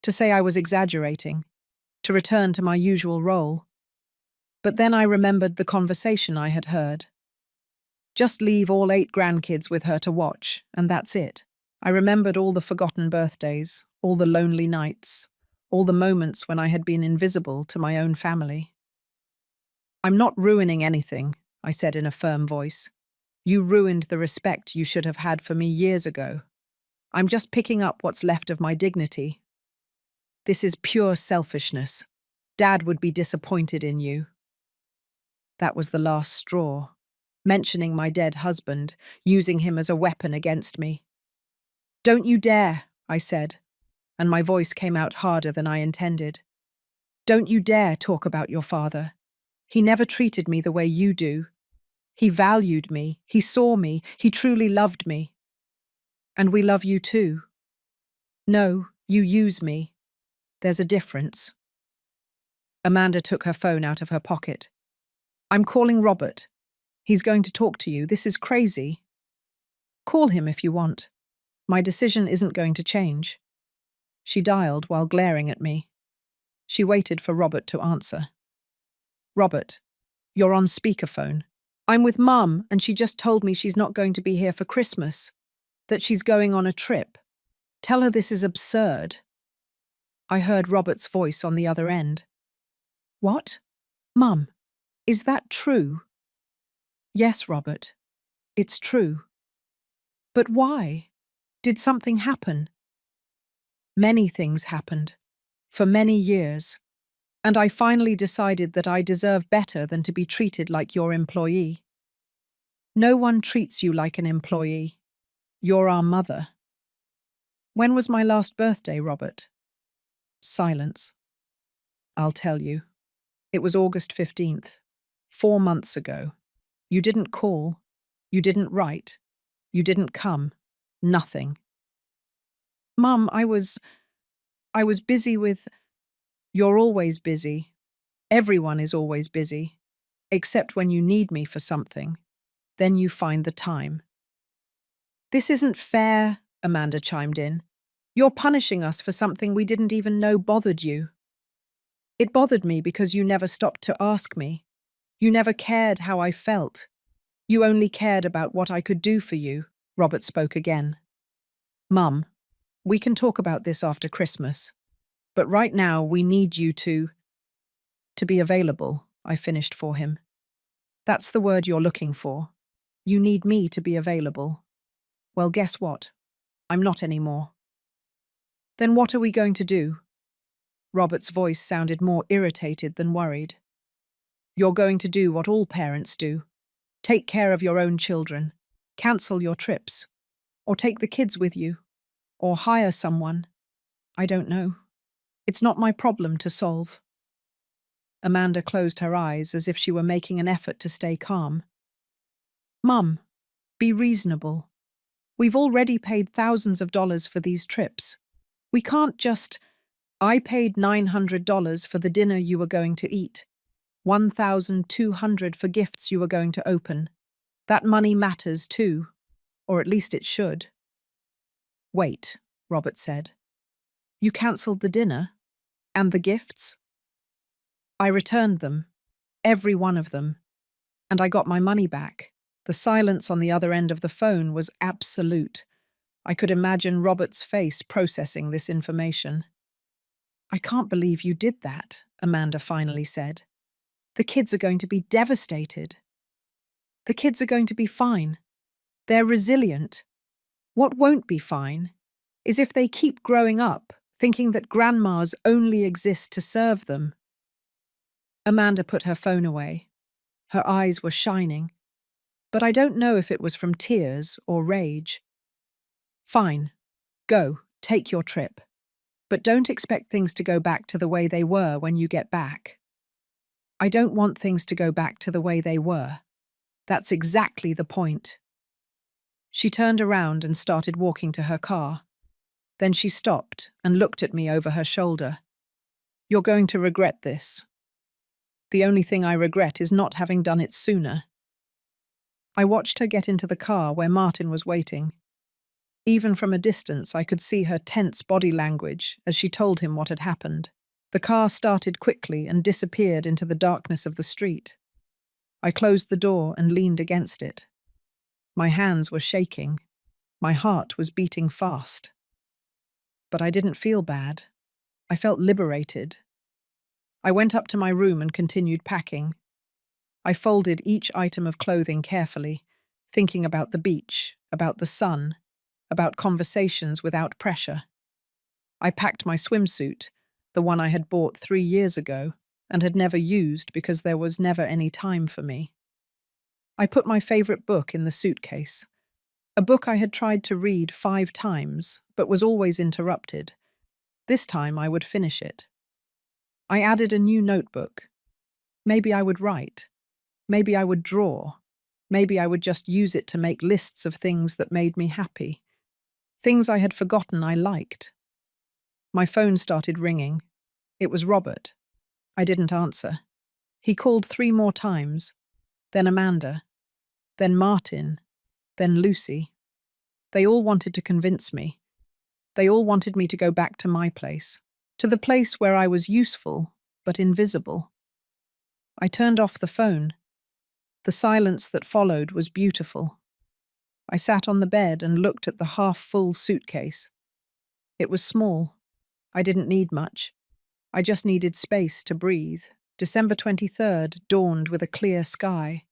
to say I was exaggerating, to return to my usual role. But then I remembered the conversation I had heard. Just leave all 8 grandkids with her to watch, and that's it. I remembered all the forgotten birthdays, all the lonely nights, all the moments when I had been invisible to my own family. "I'm not ruining anything," I said in a firm voice. "You ruined the respect you should have had for me years ago. I'm just picking up what's left of my dignity. This is pure selfishness. Dad would be disappointed in you." That was the last straw. Mentioning my dead husband, using him as a weapon against me. "Don't you dare," I said, and my voice came out harder than I intended. "Don't you dare talk about your father. He never treated me the way you do. He valued me, he saw me, he truly loved me. And we love you too. No, you use me. There's a difference." Amanda took her phone out of her pocket. "I'm calling Robert. He's going to talk to you. This is crazy." "Call him if you want. My decision isn't going to change." She dialed while glaring at me. She waited for Robert to answer. "Robert, you're on speakerphone. I'm with Mum, and she just told me she's not going to be here for Christmas, that she's going on a trip. Tell her this is absurd." I heard Robert's voice on the other end. "What? Mum, is that true?" "Yes, Robert, it's true." "But why? Did something happen?" "Many things happened, for many years, and I finally decided that I deserve better than to be treated like your employee." "No one treats you like an employee. You're our mother." "When was my last birthday, Robert?" Silence. "I'll tell you. It was August 15th, 4 months ago. You didn't call. You didn't write. You didn't come. Nothing." "Mum, I was..." I was busy with. You're always busy. Everyone is always busy. Except when you need me for something. Then you find the time. This isn't fair, Amanda chimed in. You're punishing us for something we didn't even know bothered you. It bothered me because you never stopped to ask me. You never cared how I felt. You only cared about what I could do for you, Robert spoke again. Mum, we can talk about this after Christmas. But right now we need you to be available, I finished for him. That's the word you're looking for. You need me to be available. Well, guess what? I'm not anymore. Then what are we going to do? Robert's voice sounded more irritated than worried. You're going to do what all parents do. Take care of your own children. Cancel your trips. Or take the kids with you. Or hire someone. I don't know. It's not my problem to solve. Amanda closed her eyes as if she were making an effort to stay calm. Mum, be reasonable. We've already paid thousands of dollars for these trips. We can't just. I paid $900 for the dinner you were going to eat. $1,200 for gifts you were going to open. That money matters too. Or at least it should. Wait, Robert said. You cancelled the dinner? And the gifts? I returned them. Every one of them. And I got my money back. The silence on the other end of the phone was absolute. I could imagine Robert's face processing this information. I can't believe you did that, Amanda finally said. The kids are going to be devastated. The kids are going to be fine. They're resilient. What won't be fine is if they keep growing up thinking that grandmas only exist to serve them. Amanda put her phone away. Her eyes were shining, but I don't know if it was from tears or rage. Fine. Go, take your trip. But don't expect things to go back to the way they were when you get back. I don't want things to go back to the way they were. That's exactly the point. She turned around and started walking to her car. Then she stopped and looked at me over her shoulder. You're going to regret this. The only thing I regret is not having done it sooner. I watched her get into the car where Martin was waiting. Even from a distance, I could see her tense body language as she told him what had happened. The car started quickly and disappeared into the darkness of the street. I closed the door and leaned against it. My hands were shaking. My heart was beating fast. But I didn't feel bad. I felt liberated. I went up to my room and continued packing. I folded each item of clothing carefully, thinking about the beach, about the sun, about conversations without pressure. I packed my swimsuit, the one I had bought 3 years ago and had never used because there was never any time for me. I put my favorite book in the suitcase, a book I had tried to read 5 times but was always interrupted. This time I would finish it. I added a new notebook. Maybe I would write. Maybe I would draw. Maybe I would just use it to make lists of things that made me happy. Things I had forgotten I liked. My phone started ringing. It was Robert. I didn't answer. He called 3 more times. Then Amanda. Then Martin. Then Lucy. They all wanted to convince me. They all wanted me to go back to my place. To the place where I was useful, but invisible. I turned off the phone. The silence that followed was beautiful. I sat on the bed and looked at the half-full suitcase. It was small. I didn't need much. I just needed space to breathe. December 23rd dawned with a clear sky.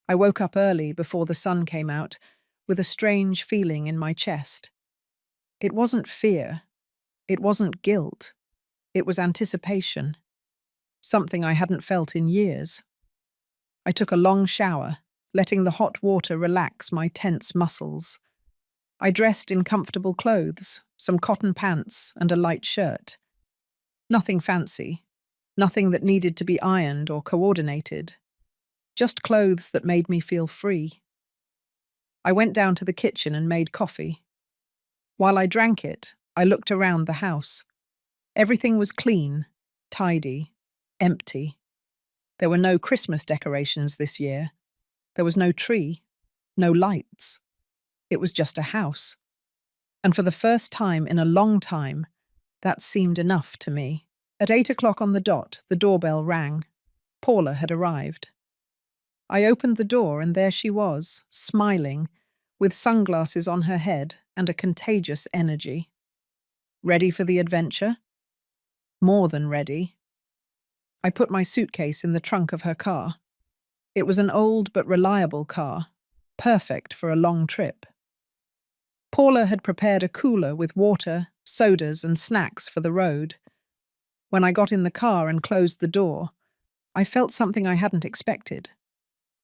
I woke up early before the sun came out, with a strange feeling in my chest. It wasn't fear. It wasn't guilt. It was anticipation. Something I hadn't felt in years. I took a long shower, letting the hot water relax my tense muscles. I dressed in comfortable clothes, some cotton pants and a light shirt. Nothing fancy, nothing that needed to be ironed or coordinated. Just clothes that made me feel free. I went down to the kitchen and made coffee. While I drank it, I looked around the house. Everything was clean, tidy, empty. There were no Christmas decorations this year. There was no tree, no lights. It was just a house. And for the first time in a long time, that seemed enough to me. At 8 o'clock on the dot, the doorbell rang. Paula had arrived. I opened the door and there she was, smiling, with sunglasses on her head and a contagious energy. Ready for the adventure? More than ready. I put my suitcase in the trunk of her car. It was an old but reliable car, perfect for a long trip. Paula had prepared a cooler with water, sodas, and snacks for the road. When I got in the car and closed the door, I felt something I hadn't expected.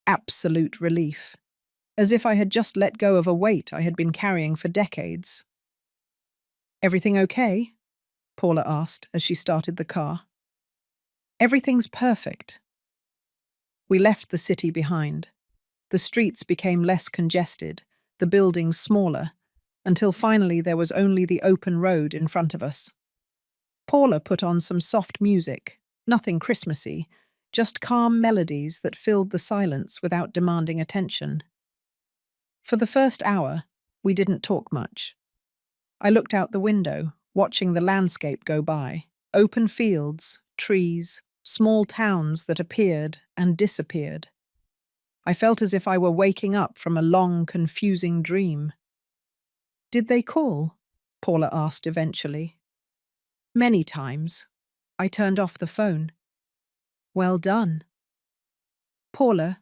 Absolute relief, as if I had just let go of a weight I had been carrying for decades. "Everything okay?" Paula asked as she started the car. "Everything's perfect." We left the city behind. The streets became less congested, the buildings smaller, until finally there was only the open road in front of us. Paula put on some soft music, nothing Christmassy, just calm melodies that filled the silence without demanding attention. For the first hour, we didn't talk much. I looked out the window, watching the landscape go by. Open fields, trees, small towns that appeared and disappeared. I felt as if I were waking up from a long, confusing dream. "Did they call?" Paula asked eventually. "Many times." I turned off the phone. "Well done." "Paula,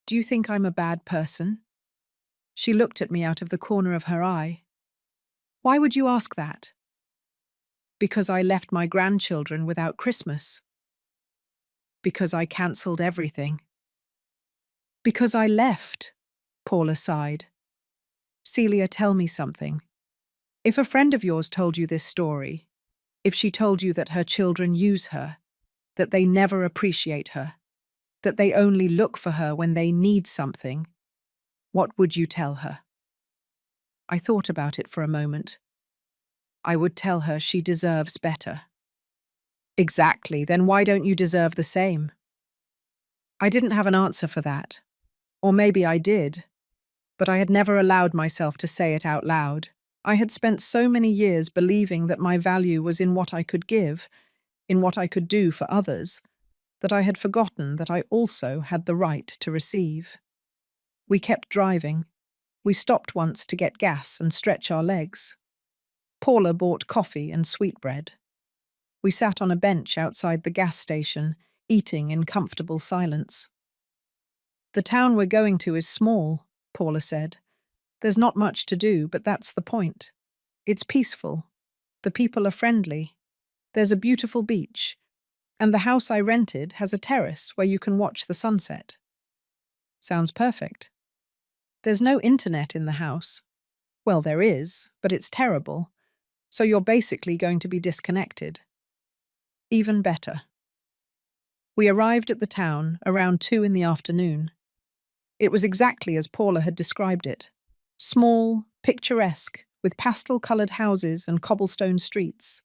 do you think I'm a bad person?" She looked at me out of the corner of her eye. "Why would you ask that?" "Because I left my grandchildren without Christmas." "Because I cancelled everything." "Because I left," Paula sighed. "Celia, tell me something. If a friend of yours told you this story, if she told you that her children use her, that they never appreciate her, that they only look for her when they need something, what would you tell her?" I thought about it for a moment. I would tell her she deserves better. "Exactly, then why don't you deserve the same?" I didn't have an answer for that. Or maybe I did, but I had never allowed myself to say it out loud. I had spent so many years believing that my value was in what I could give, in what I could do for others, that I had forgotten that I also had the right to receive. We kept driving. We stopped once to get gas and stretch our legs. Paula bought coffee and sweetbread. We sat on a bench outside the gas station, eating in comfortable silence. "The town we're going to is small," Paula said. "There's not much to do, but that's the point. It's peaceful. The people are friendly. There's a beautiful beach. And the house I rented has a terrace where you can watch the sunset." Sounds perfect. "There's no internet in the house." "Well, there is, but it's terrible. So you're basically going to be disconnected." "Even better." We arrived at the town around 2 in the afternoon. It was exactly as Paula had described it. Small, picturesque, with pastel-coloured houses and cobblestone streets.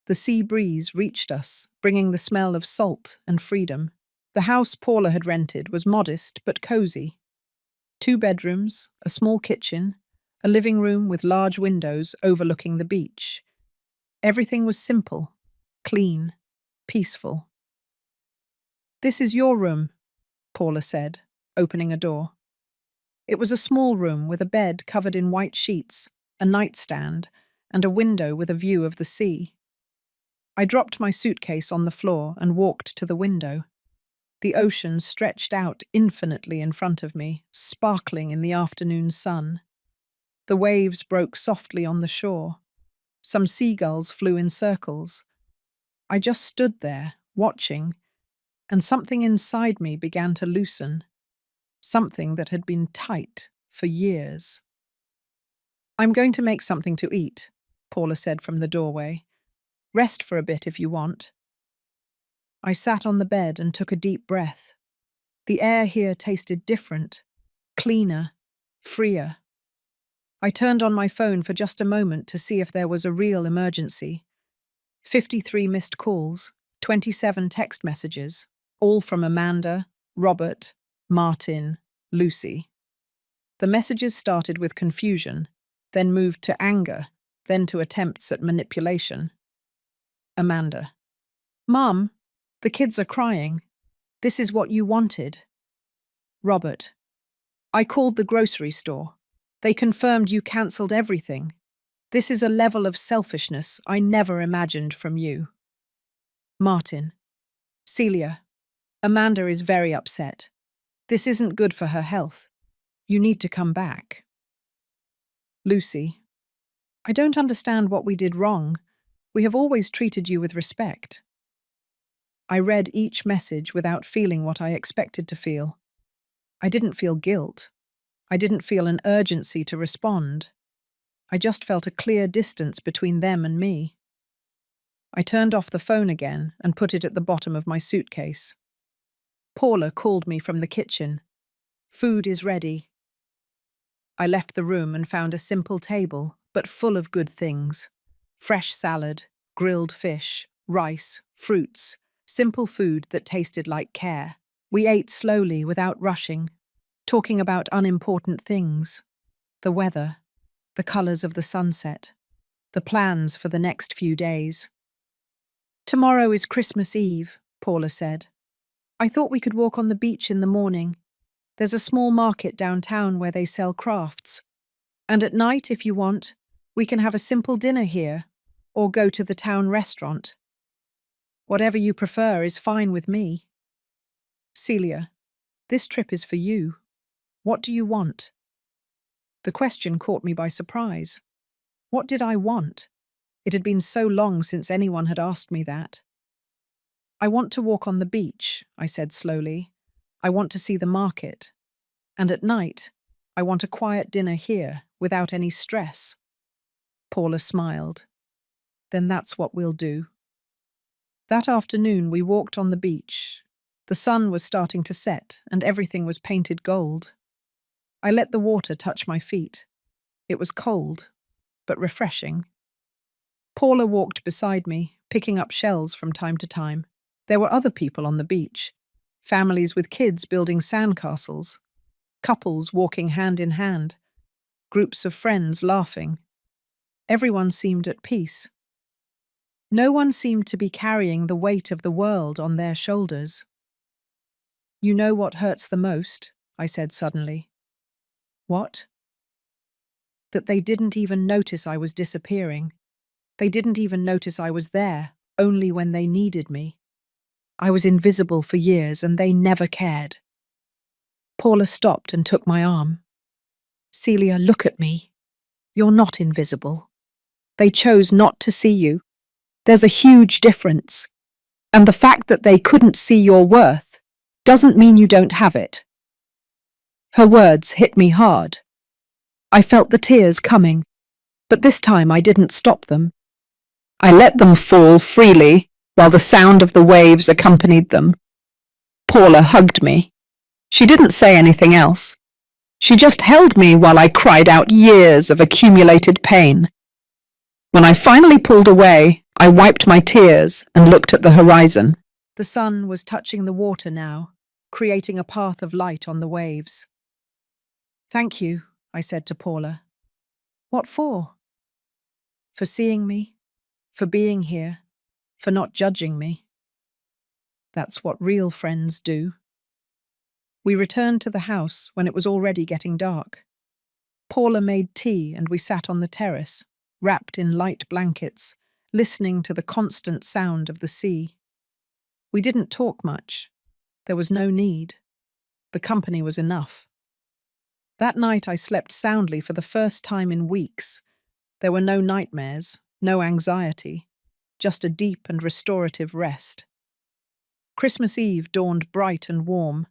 The sea breeze reached us, bringing the smell of salt and freedom. The house Paula had rented was modest but cosy. 2 bedrooms, a small kitchen, a living room with large windows overlooking the beach. Everything was simple, clean, peaceful. "This is your room," Paula said, opening a door. It was a small room with a bed covered in white sheets, a nightstand, and a window with a view of the sea. I dropped my suitcase on the floor and walked to the window. The ocean stretched out infinitely in front of me, sparkling in the afternoon sun. The waves broke softly on the shore. Some seagulls flew in circles. I just stood there, watching, and something inside me began to loosen. Something that had been tight for years. "I'm going to make something to eat," Paula said from the doorway. "Rest for a bit if you want." I sat on the bed and took a deep breath. The air here tasted different, cleaner, freer. I turned on my phone for just a moment to see if there was a real emergency. 53 missed calls, 27 text messages, all from Amanda, Robert, Martin, Lucy. The messages started with confusion, then moved to anger, then to attempts at manipulation. Amanda. Mum, the kids are crying. This is what you wanted. Robert. I called the grocery store. They confirmed you cancelled everything. This is a level of selfishness I never imagined from you. Martin. Celia. Amanda is very upset. This isn't good for her health. You need to come back. Lucy. I don't understand what we did wrong. We have always treated you with respect. I read each message without feeling what I expected to feel. I didn't feel guilt. I didn't feel an urgency to respond. I just felt a clear distance between them and me. I turned off the phone again and put it at the bottom of my suitcase. Paula called me from the kitchen. Food is ready. I left the room and found a simple table, but full of good things. Fresh salad, grilled fish, rice, fruits, simple food that tasted like care. We ate slowly without rushing, talking about unimportant things. The weather, the colours of the sunset, the plans for the next few days. Tomorrow is Christmas Eve, Paula said. I thought we could walk on the beach in the morning. There's a small market downtown where they sell crafts. And at night, if you want, we can have a simple dinner here, or go to the town restaurant. Whatever you prefer is fine with me. Celia, this trip is for you. What do you want? The question caught me by surprise. What did I want? It had been so long since anyone had asked me that. I want to walk on the beach, I said slowly. I want to see the market. And at night, I want a quiet dinner here, without any stress. Paula smiled. Then that's what we'll do. That afternoon we walked on the beach. The sun was starting to set, and everything was painted gold. I let the water touch my feet. It was cold, but refreshing. Paula walked beside me, picking up shells from time to time. There were other people on the beach, families with kids building sandcastles, couples walking hand in hand, groups of friends laughing. Everyone seemed at peace. No one seemed to be carrying the weight of the world on their shoulders. You know what hurts the most, I said suddenly. What? That they didn't even notice I was disappearing. They didn't even notice I was there, only when they needed me. I was invisible for years and they never cared. Paula stopped and took my arm. Celia, look at me. You're not invisible. They chose not to see you. There's a huge difference. And the fact that they couldn't see your worth doesn't mean you don't have it. Her words hit me hard. I felt the tears coming, but this time I didn't stop them. I let them fall freely while the sound of the waves accompanied them. Paula hugged me. She didn't say anything else. She just held me while I cried out years of accumulated pain. When I finally pulled away, I wiped my tears and looked at the horizon. The sun was touching the water now, creating a path of light on the waves. Thank you, I said to Paula. What for? For seeing me, for being here, for not judging me. That's what real friends do. We returned to the house when it was already getting dark. Paula made tea and we sat on the terrace, wrapped in light blankets, listening to the constant sound of the sea. We didn't talk much. There was no need. The company was enough. That night I slept soundly for the first time in weeks. There were no nightmares, no anxiety, just a deep and restorative rest. Christmas Eve dawned bright and warm.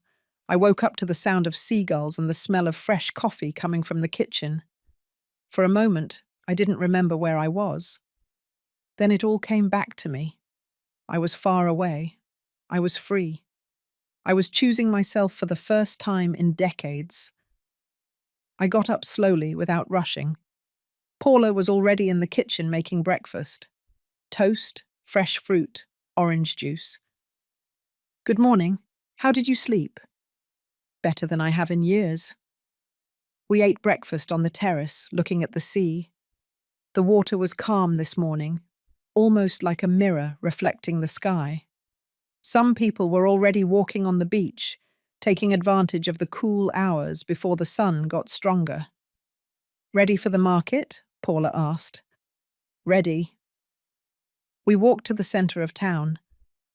I woke up to the sound of seagulls and the smell of fresh coffee coming from the kitchen. For a moment, I didn't remember where I was. Then it all came back to me. I was far away. I was free. I was choosing myself for the first time in decades. I got up slowly, without rushing. Paula was already in the kitchen making breakfast. Toast, fresh fruit, orange juice. Good morning. How did you sleep? Better than I have in years. We ate breakfast on the terrace, looking at the sea. The water was calm this morning, almost like a mirror reflecting the sky. Some people were already walking on the beach, taking advantage of the cool hours before the sun got stronger. Ready for the market? Paula asked. Ready. We walked to the center of town.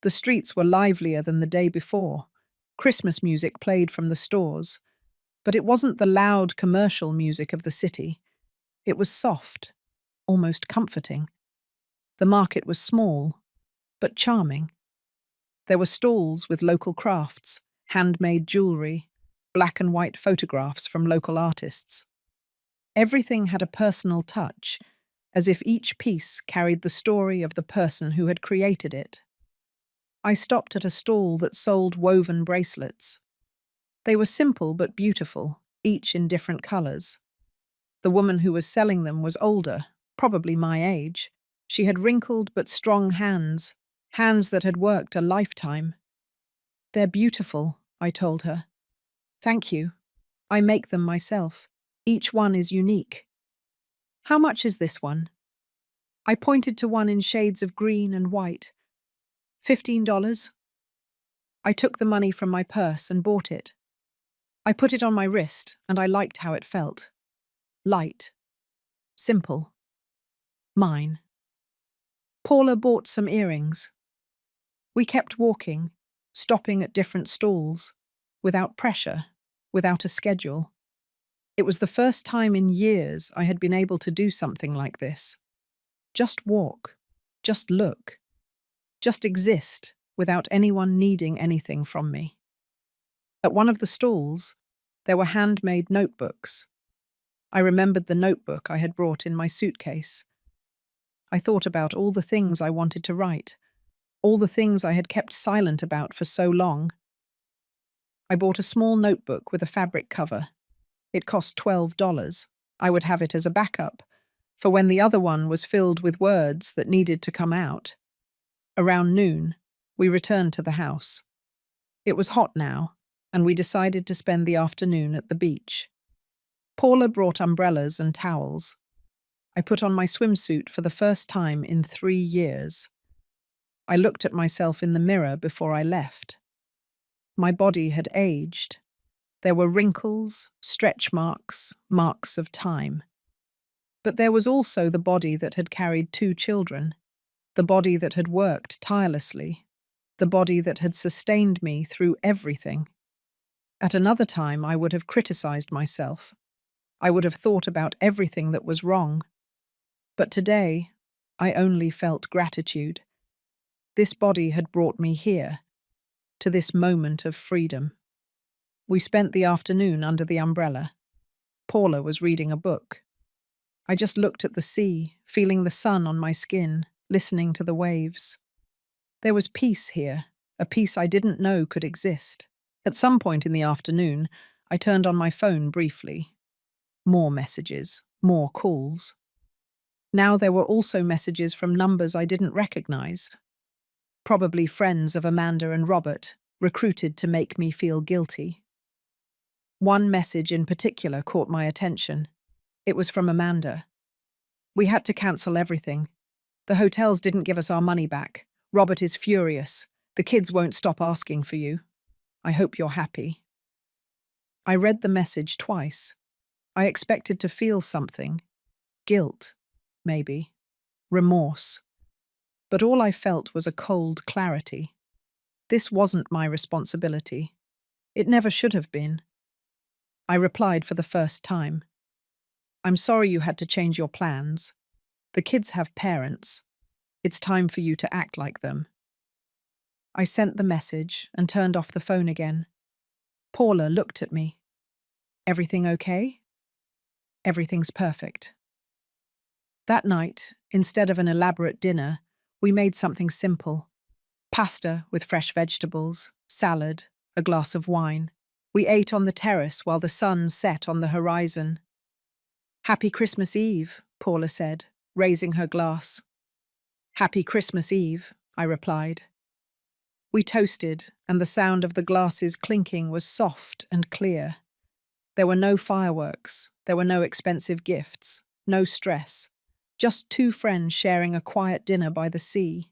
The streets were livelier than the day before. Christmas music played from the stores. But it wasn't the loud commercial music of the city. It was soft, almost comforting. The market was small, but charming. There were stalls with local crafts, handmade jewelry, black and white photographs from local artists. Everything had a personal touch, as if each piece carried the story of the person who had created it. I stopped at a stall that sold woven bracelets. They were simple but beautiful, each in different colors. The woman who was selling them was older, probably my age. She had wrinkled but strong hands, hands that had worked a lifetime. They're beautiful, I told her. Thank you. I make them myself. Each one is unique. How much is this one? I pointed to one in shades of green and white. $15. I took the money from my purse and bought it. I put it on my wrist, and I liked how it felt. Light. Simple. Mine. Paula bought some earrings. We kept walking, stopping at different stalls, without pressure, without a schedule. It was the first time in years I had been able to do something like this. Just walk, just look, just exist without anyone needing anything from me. At one of the stalls, there were handmade notebooks. I remembered the notebook I had brought in my suitcase. I thought about all the things I wanted to write, all the things I had kept silent about for so long. I bought a small notebook with a fabric cover. It cost $12. I would have it as a backup, for when the other one was filled with words that needed to come out. Around noon, we returned to the house. It was hot now, and we decided to spend the afternoon at the beach. Paula brought umbrellas and towels. I put on my swimsuit for the first time in 3 years. I looked at myself in the mirror before I left. My body had aged. There were wrinkles, stretch marks, marks of time. But there was also the body that had carried 2 children, the body that had worked tirelessly, the body that had sustained me through everything. At another time, I would have criticized myself. I would have thought about everything that was wrong. But today, I only felt gratitude. This body had brought me here, to this moment of freedom. We spent the afternoon under the umbrella. Paula was reading a book. I just looked at the sea, feeling the sun on my skin, listening to the waves. There was peace here, a peace I didn't know could exist. At some point in the afternoon, I turned on my phone briefly. More messages, more calls. Now there were also messages from numbers I didn't recognize. Probably friends of Amanda and Robert, recruited to make me feel guilty. One message in particular caught my attention. It was from Amanda. We had to cancel everything. The hotels didn't give us our money back. Robert is furious. The kids won't stop asking for you. I hope you're happy. I read the message twice. I expected to feel something. Guilt, maybe. Remorse. But all I felt was a cold clarity. This wasn't my responsibility. It never should have been. I replied for the first time. I'm sorry you had to change your plans. The kids have parents. It's time for you to act like them. I sent the message and turned off the phone again. Paula looked at me. Everything okay? Everything's perfect. That night, instead of an elaborate dinner, we made something simple. Pasta with fresh vegetables, salad, a glass of wine. We ate on the terrace while the sun set on the horizon. Happy Christmas Eve, Paula said, raising her glass. Happy Christmas Eve, I replied. We toasted, and the sound of the glasses clinking was soft and clear. There were no fireworks, there were no expensive gifts, no stress, just two friends sharing a quiet dinner by the sea.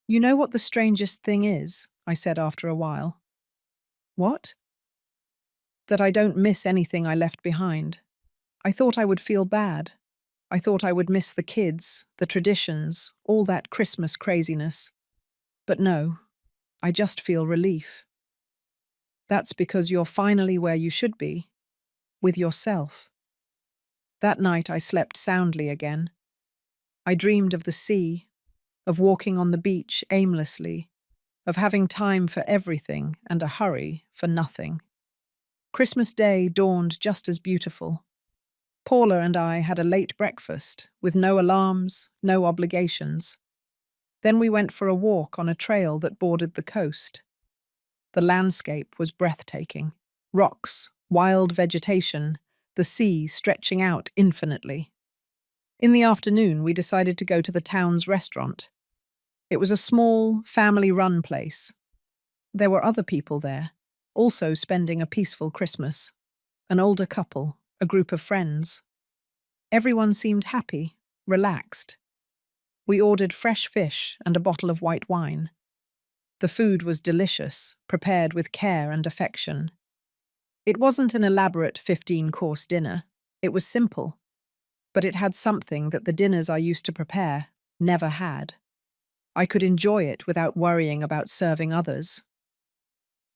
You know what the strangest thing is? I said after a while. What? That I don't miss anything I left behind. I thought I would feel bad. I thought I would miss the kids, the traditions, all that Christmas craziness. But no, I just feel relief. That's because you're finally where you should be, with yourself. That night I slept soundly again. I dreamed of the sea, of walking on the beach aimlessly, of having time for everything and a hurry for nothing. Christmas Day dawned just as beautiful. Paula and I had a late breakfast, with no alarms, no obligations. Then we went for a walk on a trail that bordered the coast. The landscape was breathtaking. Rocks, wild vegetation, the sea stretching out infinitely. In the afternoon, we decided to go to the town's restaurant. It was a small, family-run place. There were other people there, also spending a peaceful Christmas. An older couple, a group of friends. Everyone seemed happy, relaxed. We ordered fresh fish and a bottle of white wine. The food was delicious, prepared with care and affection. It wasn't an elaborate 15-course dinner. It was simple. But it had something that the dinners I used to prepare never had. I could enjoy it without worrying about serving others.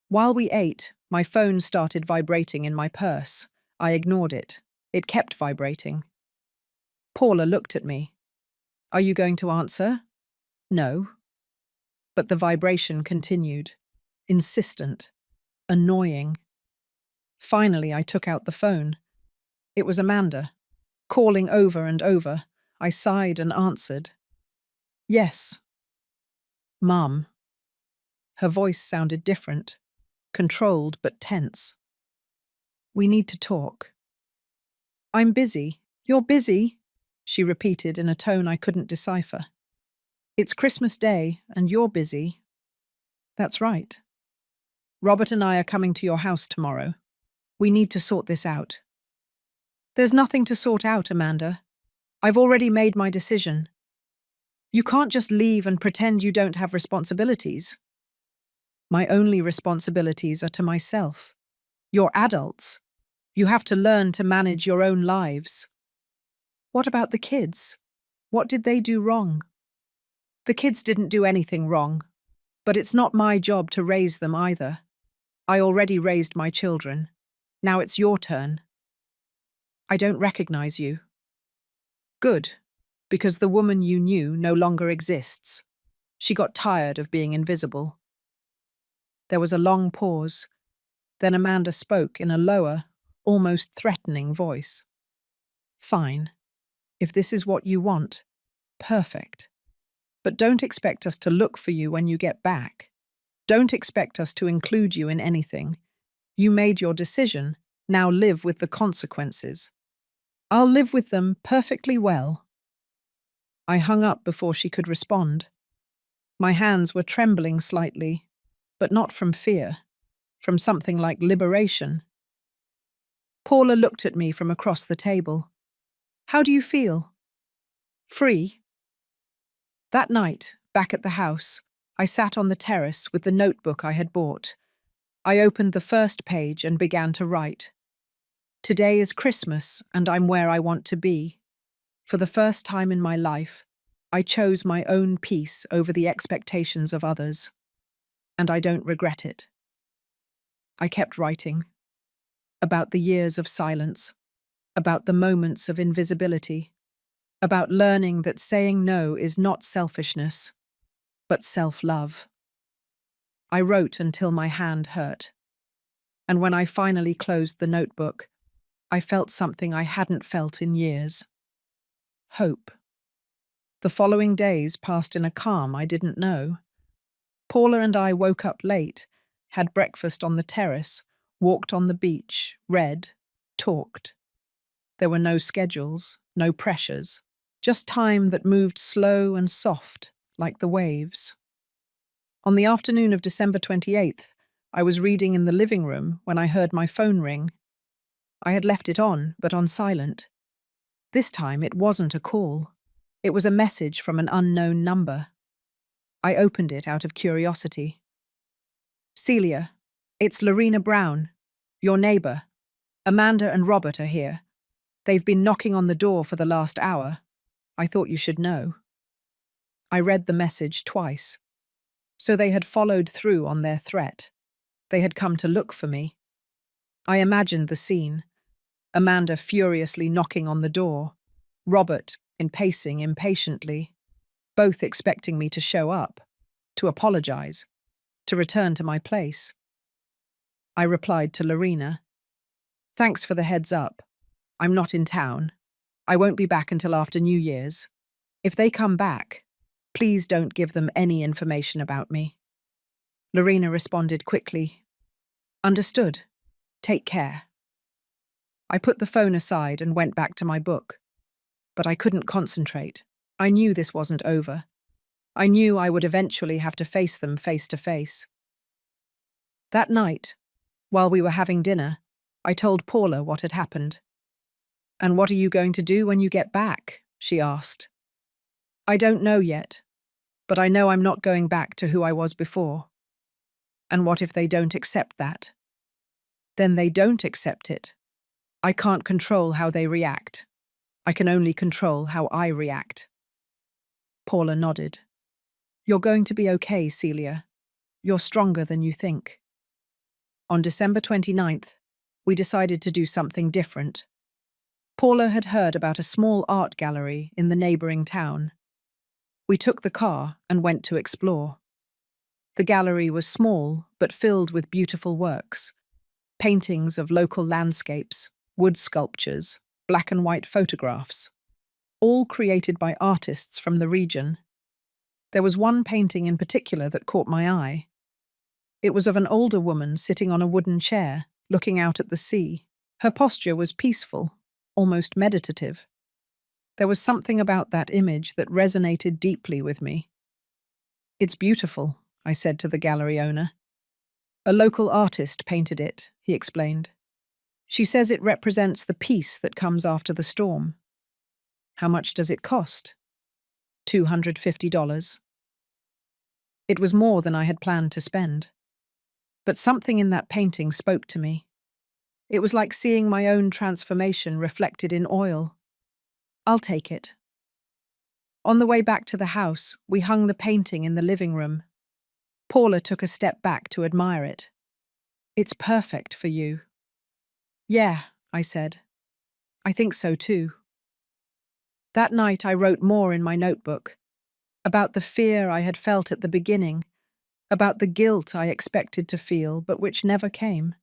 While we ate, my phone started vibrating in my purse. I ignored it. It kept vibrating. Paula looked at me. Are you going to answer? No. But the vibration continued. Insistent. Annoying. Finally, I took out the phone. It was Amanda. Calling over and over, I sighed and answered. Yes. Mum. Her voice sounded different, controlled but tense. We need to talk. I'm busy. You're busy? She repeated in a tone I couldn't decipher. It's Christmas Day, and you're busy. That's right. Robert and I are coming to your house tomorrow. We need to sort this out. There's nothing to sort out, Amanda. I've already made my decision. You can't just leave and pretend you don't have responsibilities. My only responsibilities are to myself. You're adults. You have to learn to manage your own lives. What about the kids? What did they do wrong? The kids didn't do anything wrong, but it's not my job to raise them either. I already raised my children. Now it's your turn. I don't recognize you. Good, because the woman you knew no longer exists. She got tired of being invisible. There was a long pause. Then Amanda spoke in a lower, almost threatening voice. Fine. If this is what you want, perfect. But don't expect us to look for you when you get back. Don't expect us to include you in anything. You made your decision. Now live with the consequences. I'll live with them perfectly well. I hung up before she could respond. My hands were trembling slightly, but not from fear, from something like liberation. Paula looked at me from across the table. How do you feel? Free? That night, back at the house, I sat on the terrace with the notebook I had bought. I opened the first page and began to write. Today is Christmas, and I'm where I want to be. For the first time in my life, I chose my own peace over the expectations of others. And I don't regret it. I kept writing. About the years of silence. About the moments of invisibility. About learning that saying no is not selfishness, but self-love. I wrote until my hand hurt. And when I finally closed the notebook, I felt something I hadn't felt in years. Hope. The following days passed in a calm I didn't know. Paula and I woke up late, had breakfast on the terrace, walked on the beach, read, talked. There were no schedules, no pressures, just time that moved slow and soft, like the waves. On the afternoon of December 28th, I was reading in the living room when I heard my phone ring. I had left it on, but on silent. This time it wasn't a call. It was a message from an unknown number. I opened it out of curiosity. "Celia, it's Lorena Brown, your neighbor. Amanda and Robert are here. They've been knocking on the door for the last hour. I thought you should know." I read the message twice. So they had followed through on their threat. They had come to look for me. I imagined the scene. Amanda furiously knocking on the door. Robert pacing impatiently, both expecting me to show up, to apologize, to return to my place. I replied to Lorena, "Thanks for the heads up. I'm not in town. I won't be back until after New Year's. If they come back, please don't give them any information about me." Lorena responded quickly, "Understood. Take care." I put the phone aside and went back to my book. But I couldn't concentrate. I knew this wasn't over. I knew I would eventually have to face them face to face. That night, while we were having dinner, I told Paula what had happened. "And what are you going to do when you get back?" she asked. "I don't know yet, but I know I'm not going back to who I was before." "And what if they don't accept that?" "Then they don't accept it. I can't control how they react. I can only control how I react." Paula nodded. "You're going to be okay, Celia. You're stronger than you think." On December 29th, we decided to do something different. Paula had heard about a small art gallery in the neighboring town. We took the car and went to explore. The gallery was small, but filled with beautiful works. Paintings of local landscapes, wood sculptures, black and white photographs, all created by artists from the region. There was one painting in particular that caught my eye. It was of an older woman sitting on a wooden chair, looking out at the sea. Her posture was peaceful, almost meditative. There was something about that image that resonated deeply with me. "It's beautiful," I said to the gallery owner. "A local artist painted it," he explained. "She says it represents the peace that comes after the storm." "How much does it cost?" $250. It was more than I had planned to spend. But something in that painting spoke to me. It was like seeing my own transformation reflected in oil. "I'll take it." On the way back to the house, we hung the painting in the living room. Paula took a step back to admire it. "It's perfect for you." "Yeah," I said. "I think so too." That night I wrote more in my notebook, about the fear I had felt at the beginning, about the guilt I expected to feel but which never came,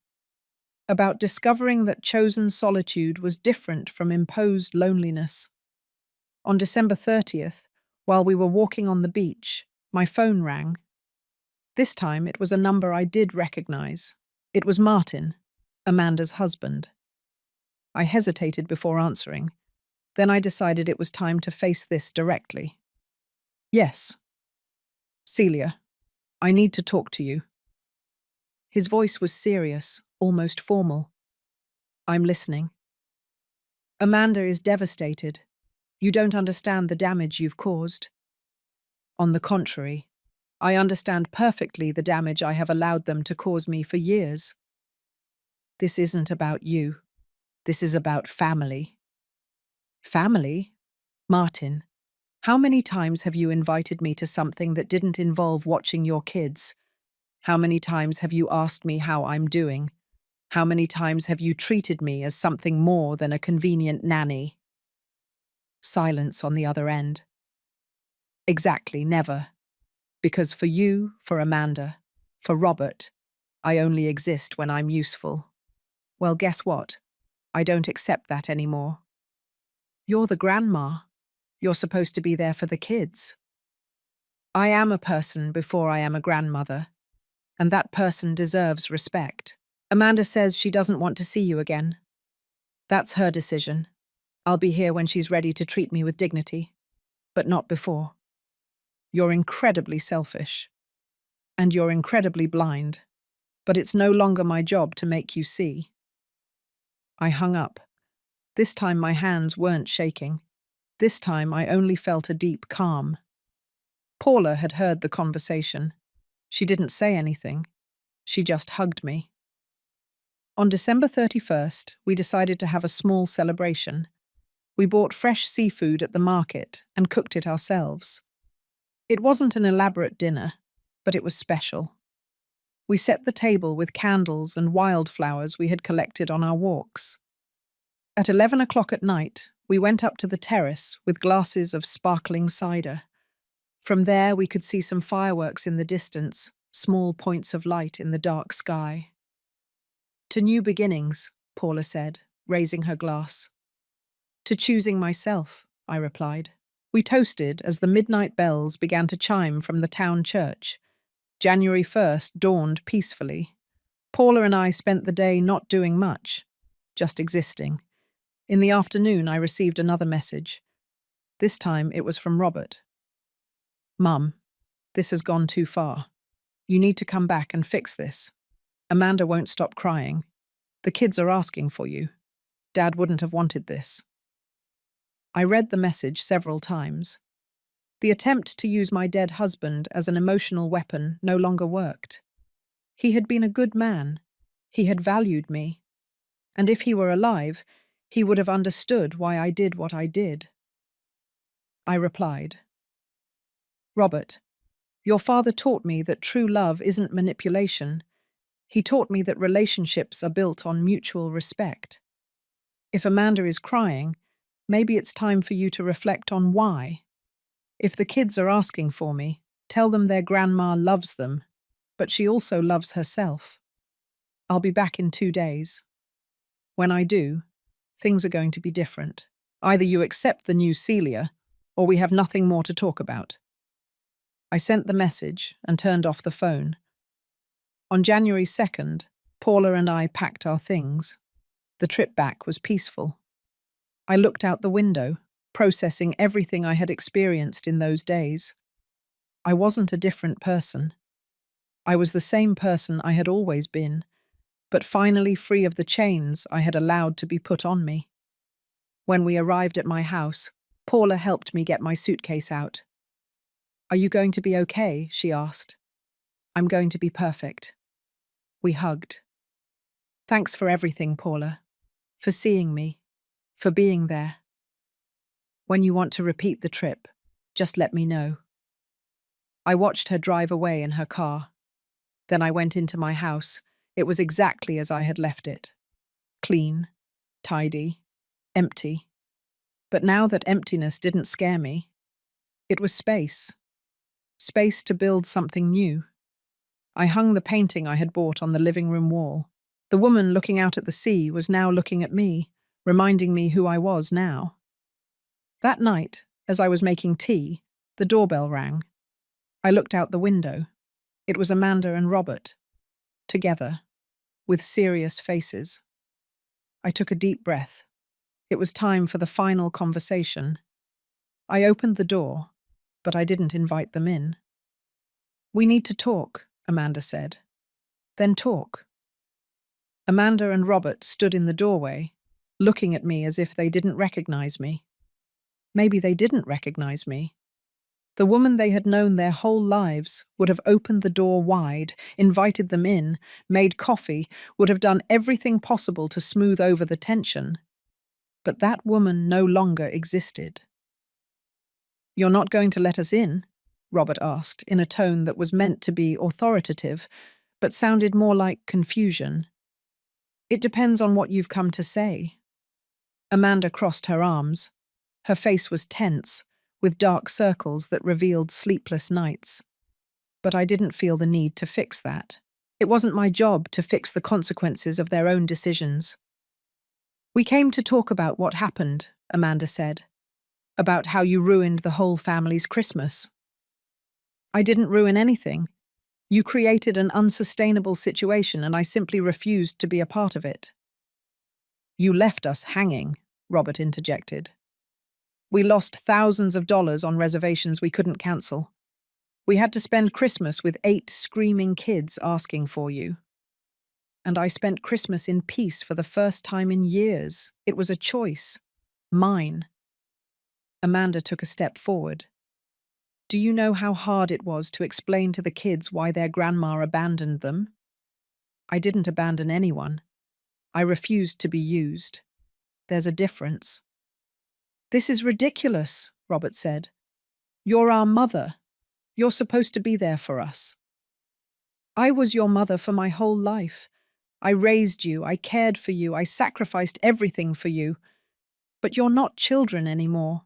about discovering that chosen solitude was different from imposed loneliness. On December 30th, while we were walking on the beach, my phone rang. This time it was a number I did recognize. It was Martin, Amanda's husband. I hesitated before answering. Then I decided it was time to face this directly. "Yes. Celia, I need to talk to you." His voice was serious, almost formal. "I'm listening." "Amanda is devastated. You don't understand the damage you've caused." "On the contrary, I understand perfectly the damage I have allowed them to cause me for years." "This isn't about you. This is about family." "Family? Martin, how many times have you invited me to something that didn't involve watching your kids? How many times have you asked me how I'm doing? How many times have you treated me as something more than a convenient nanny?" Silence on the other end. "Exactly, never. Because for you, for Amanda, for Robert, I only exist when I'm useful. Well, guess what? I don't accept that anymore." "You're the grandma. You're supposed to be there for the kids." "I am a person before I am a grandmother, and that person deserves respect. Amanda says she doesn't want to see you again. That's her decision. I'll be here when she's ready to treat me with dignity, but not before. You're incredibly selfish. And you're incredibly blind. But it's no longer my job to make you see. I hung up. This time my hands weren't shaking. This time I only felt a deep calm. Paula had heard the conversation. She didn't say anything. She just hugged me. On December 31st, we decided to have a small celebration. We bought fresh seafood at the market and cooked it ourselves. It wasn't an elaborate dinner, but it was special. We set the table with candles and wildflowers we had collected on our walks. At 11 o'clock at night, we went up to the terrace with glasses of sparkling cider. From there, we could see some fireworks in the distance, small points of light in the dark sky. To new beginnings, Paula said, raising her glass. To choosing myself, I replied. We toasted as the midnight bells began to chime from the town church. January 1st dawned peacefully. Paula and I spent the day not doing much, just existing. In the afternoon, I received another message. This time, it was from Robert. Mum, this has gone too far. You need to come back and fix this. Amanda won't stop crying. The kids are asking for you. Dad wouldn't have wanted this. I read the message several times. The attempt to use my dead husband as an emotional weapon no longer worked. He had been a good man. He had valued me. And if he were alive, he would have understood why I did what I did. I replied, Robert, your father taught me that true love isn't manipulation. He taught me that relationships are built on mutual respect. If Amanda is crying, maybe it's time for you to reflect on why. If the kids are asking for me, tell them their grandma loves them, but she also loves herself. I'll be back in 2 days. When I do, things are going to be different. Either you accept the new Celia, or we have nothing more to talk about. I sent the message and turned off the phone. On January 2nd, Paula and I packed our things. The trip back was peaceful. I looked out the window, processing everything I had experienced in those days. I wasn't a different person. I was the same person I had always been, but finally free of the chains I had allowed to be put on me. When we arrived at my house, Paula helped me get my suitcase out. Are you going to be okay? She asked. I'm going to be perfect. We hugged. Thanks for everything, Paula. For seeing me. For being there. When you want to repeat the trip, just let me know. I watched her drive away in her car. Then I went into my house. It was exactly as I had left it. Clean, tidy, empty. But now that emptiness didn't scare me, it was space. Space to build something new. I hung the painting I had bought on the living room wall. The woman looking out at the sea was now looking at me, reminding me who I was now. That night, as I was making tea, the doorbell rang. I looked out the window. It was Amanda and Robert, together, with serious faces. I took a deep breath. It was time for the final conversation. I opened the door, but I didn't invite them in. We need to talk, Amanda said. Then talk. Amanda and Robert stood in the doorway, looking at me as if they didn't recognize me. Maybe they didn't recognize me. The woman they had known their whole lives would have opened the door wide, invited them in, made coffee, would have done everything possible to smooth over the tension. But that woman no longer existed. You're not going to let us in? Robert asked, in a tone that was meant to be authoritative, but sounded more like confusion. It depends on what you've come to say. Amanda crossed her arms. Her face was tense, with dark circles that revealed sleepless nights. But I didn't feel the need to fix that. It wasn't my job to fix the consequences of their own decisions. We came to talk about what happened, Amanda said. About how you ruined the whole family's Christmas. I didn't ruin anything. You created an unsustainable situation and I simply refused to be a part of it. You left us hanging, Robert interjected. We lost thousands of dollars on reservations we couldn't cancel. We had to spend Christmas with 8 screaming kids asking for you. And I spent Christmas in peace for the first time in years. It was a choice. Mine. Amanda took a step forward. Do you know how hard it was to explain to the kids why their grandma abandoned them? I didn't abandon anyone. I refused to be used. There's a difference. This is ridiculous, Robert said. You're our mother. You're supposed to be there for us. I was your mother for my whole life. I raised you, I cared for you, I sacrificed everything for you. But you're not children anymore.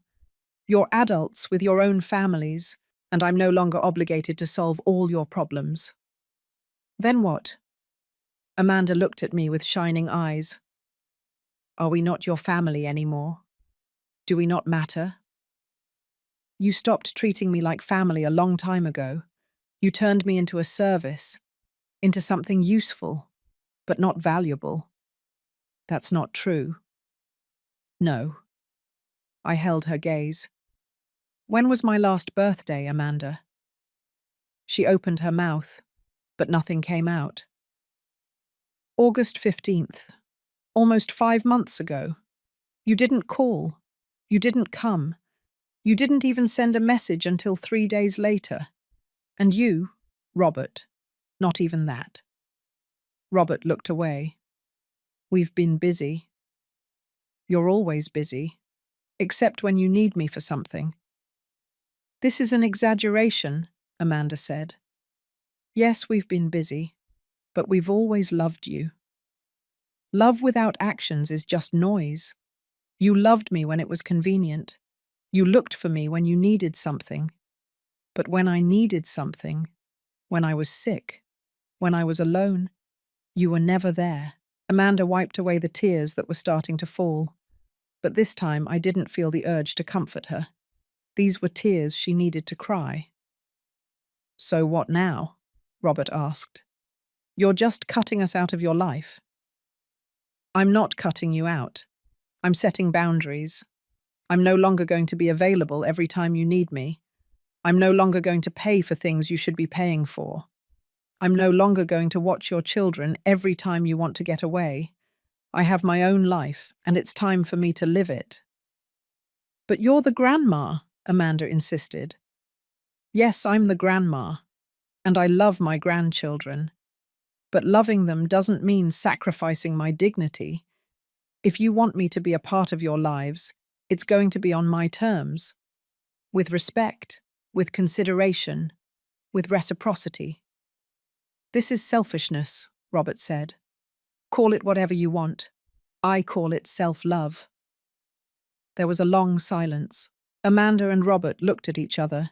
You're adults with your own families, and I'm no longer obligated to solve all your problems. Then what? Amanda looked at me with shining eyes. Are we not your family anymore? Do we not matter? You stopped treating me like family a long time ago. You turned me into a service, into something useful, but not valuable. That's not true. No. I held her gaze. When was my last birthday, Amanda? She opened her mouth, but nothing came out. August 15th. Almost 5 months ago. You didn't call. You didn't come. You didn't even send a message until 3 days later. And you, Robert, not even that. Robert looked away. We've been busy. You're always busy, except when you need me for something. This is an exaggeration, Amanda said. Yes, we've been busy, but we've always loved you. Love without actions is just noise. You loved me when it was convenient. You looked for me when you needed something. But when I needed something, when I was sick, when I was alone, you were never there. Amanda wiped away the tears that were starting to fall. But this time I didn't feel the urge to comfort her. These were tears she needed to cry. So what now? Robert asked. You're just cutting us out of your life. I'm not cutting you out. I'm setting boundaries. I'm no longer going to be available every time you need me. I'm no longer going to pay for things you should be paying for. I'm no longer going to watch your children every time you want to get away. I have my own life, and it's time for me to live it. But you're the grandma, Amanda insisted. Yes, I'm the grandma, and I love my grandchildren. But loving them doesn't mean sacrificing my dignity. If you want me to be a part of your lives, it's going to be on my terms. With respect, with consideration, with reciprocity. This is selfishness, Robert said. Call it whatever you want. I call it self-love. There was a long silence. Amanda and Robert looked at each other,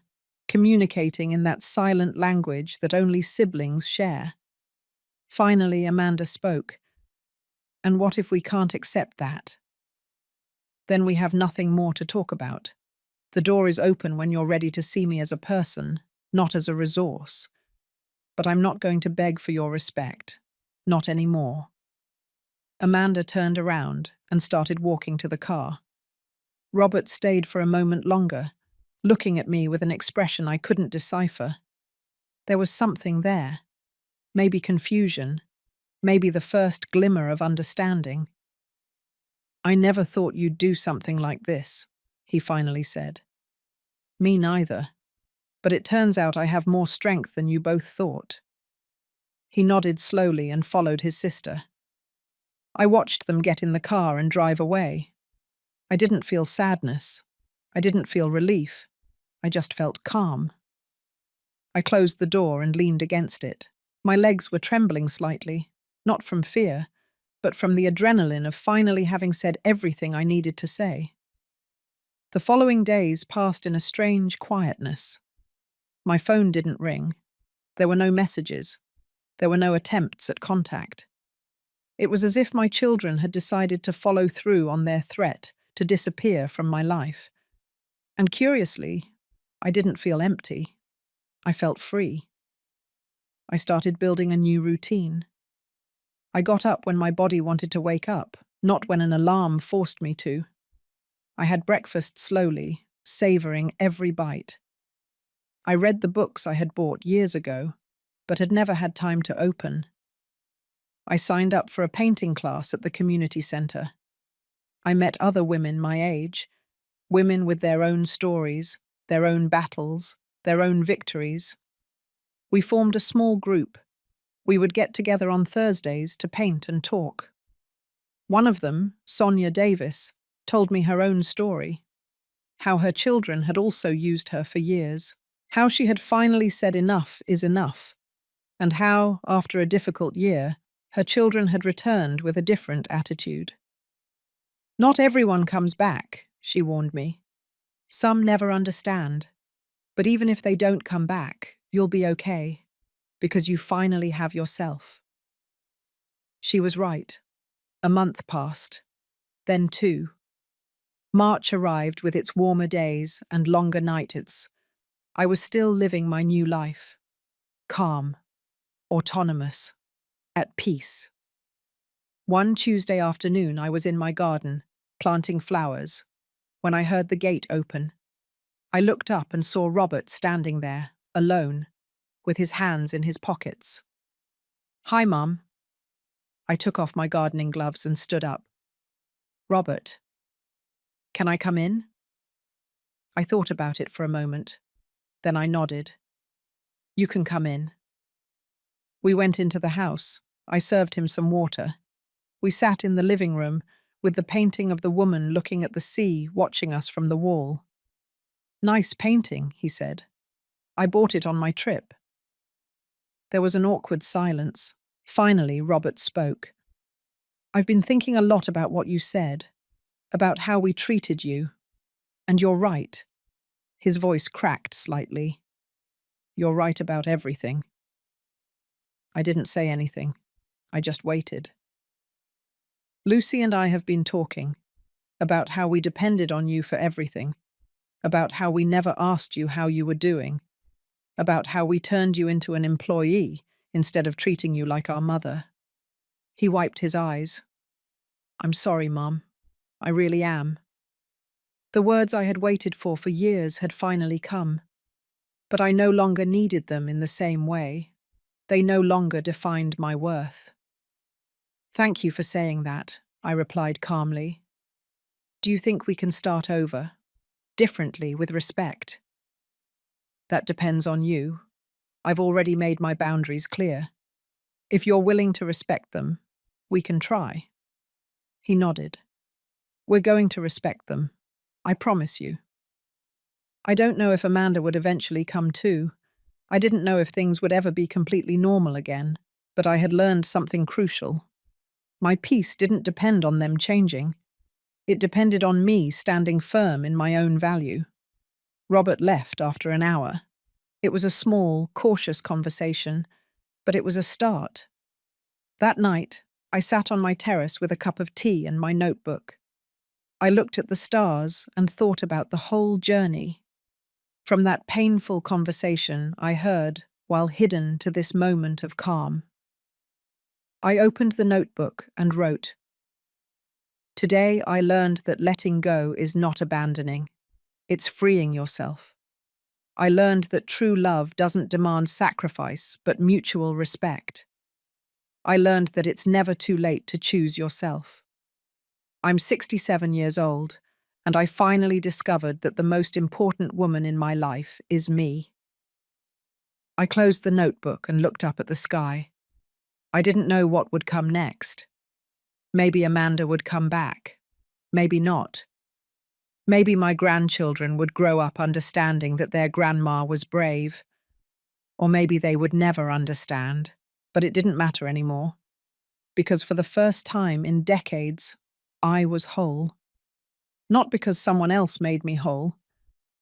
communicating in that silent language that only siblings share. Finally, Amanda spoke. And what if we can't accept that? Then we have nothing more to talk about. The door is open when you're ready to see me as a person, not as a resource. But I'm not going to beg for your respect. Not anymore. Amanda turned around and started walking to the car. Robert stayed for a moment longer, looking at me with an expression I couldn't decipher. There was something there. Maybe confusion. Maybe the first glimmer of understanding. I never thought you'd do something like this, he finally said. Me neither. But it turns out I have more strength than you both thought. He nodded slowly and followed his sister. I watched them get in the car and drive away. I didn't feel sadness. I didn't feel relief. I just felt calm. I closed the door and leaned against it. My legs were trembling slightly, not from fear, but from the adrenaline of finally having said everything I needed to say. The following days passed in a strange quietness. My phone didn't ring. There were no messages. There were no attempts at contact. It was as if my children had decided to follow through on their threat to disappear from my life. And curiously, I didn't feel empty. I felt free. I started building a new routine. I got up when my body wanted to wake up, not when an alarm forced me to. I had breakfast slowly, savoring every bite. I read the books I had bought years ago, but had never had time to open. I signed up for a painting class at the community center. I met other women my age, women with their own stories, their own battles, their own victories. We formed a small group. We would get together on Thursdays to paint and talk. One of them, Sonia Davis, told me her own story, how her children had also used her for years, how she had finally said enough is enough, and how, after a difficult year, her children had returned with a different attitude. Not everyone comes back, she warned me. Some never understand. But even if they don't come back, you'll be okay, because you finally have yourself. She was right. A month passed. Then 2. March arrived with its warmer days and longer nights. I was still living my new life. Calm, autonomous, at peace. One Tuesday afternoon, I was in my garden, planting flowers, when I heard the gate open. I looked up and saw Robert standing there, alone, with his hands in his pockets. "Hi, Mum." I took off my gardening gloves and stood up. "Robert, can I come in?" I thought about it for a moment. Then I nodded. "You can come in." We went into the house. I served him some water. We sat in the living room, with the painting of the woman looking at the sea, watching us from the wall. "Nice painting," he said. "I bought it on my trip." There was an awkward silence. Finally, Robert spoke. "I've been thinking a lot about what you said, about how we treated you. And you're right." His voice cracked slightly. "You're right about everything." I didn't say anything. I just waited. "Lucy and I have been talking about how we depended on you for everything, about how we never asked you how you were doing, about how we turned you into an employee instead of treating you like our mother." He wiped his eyes. "I'm sorry, Mom. I really am." The words I had waited for years had finally come, but I no longer needed them in the same way. They no longer defined my worth. "Thank you for saying that," I replied calmly. "Do you think we can start over, differently, with respect?" "That depends on you. I've already made my boundaries clear. If you're willing to respect them, we can try." He nodded. "We're going to respect them. I promise you." I don't know if Amanda would eventually come too. I didn't know if things would ever be completely normal again, but I had learned something crucial. My peace didn't depend on them changing. It depended on me standing firm in my own value. Robert left after an hour. It was a small, cautious conversation, but it was a start. That night, I sat on my terrace with a cup of tea and my notebook. I looked at the stars and thought about the whole journey. From that painful conversation I heard while hidden to this moment of calm. I opened the notebook and wrote, "Today I learned that letting go is not abandoning. It's freeing yourself. I learned that true love doesn't demand sacrifice, but mutual respect. I learned that it's never too late to choose yourself. I'm 67 years old, and I finally discovered that the most important woman in my life is me." I closed the notebook and looked up at the sky. I didn't know what would come next. Maybe Amanda would come back. Maybe not. Maybe my grandchildren would grow up understanding that their grandma was brave. Or maybe they would never understand, but it didn't matter anymore. Because for the first time in decades, I was whole. Not because someone else made me whole,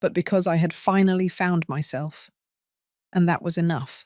but because I had finally found myself. And that was enough.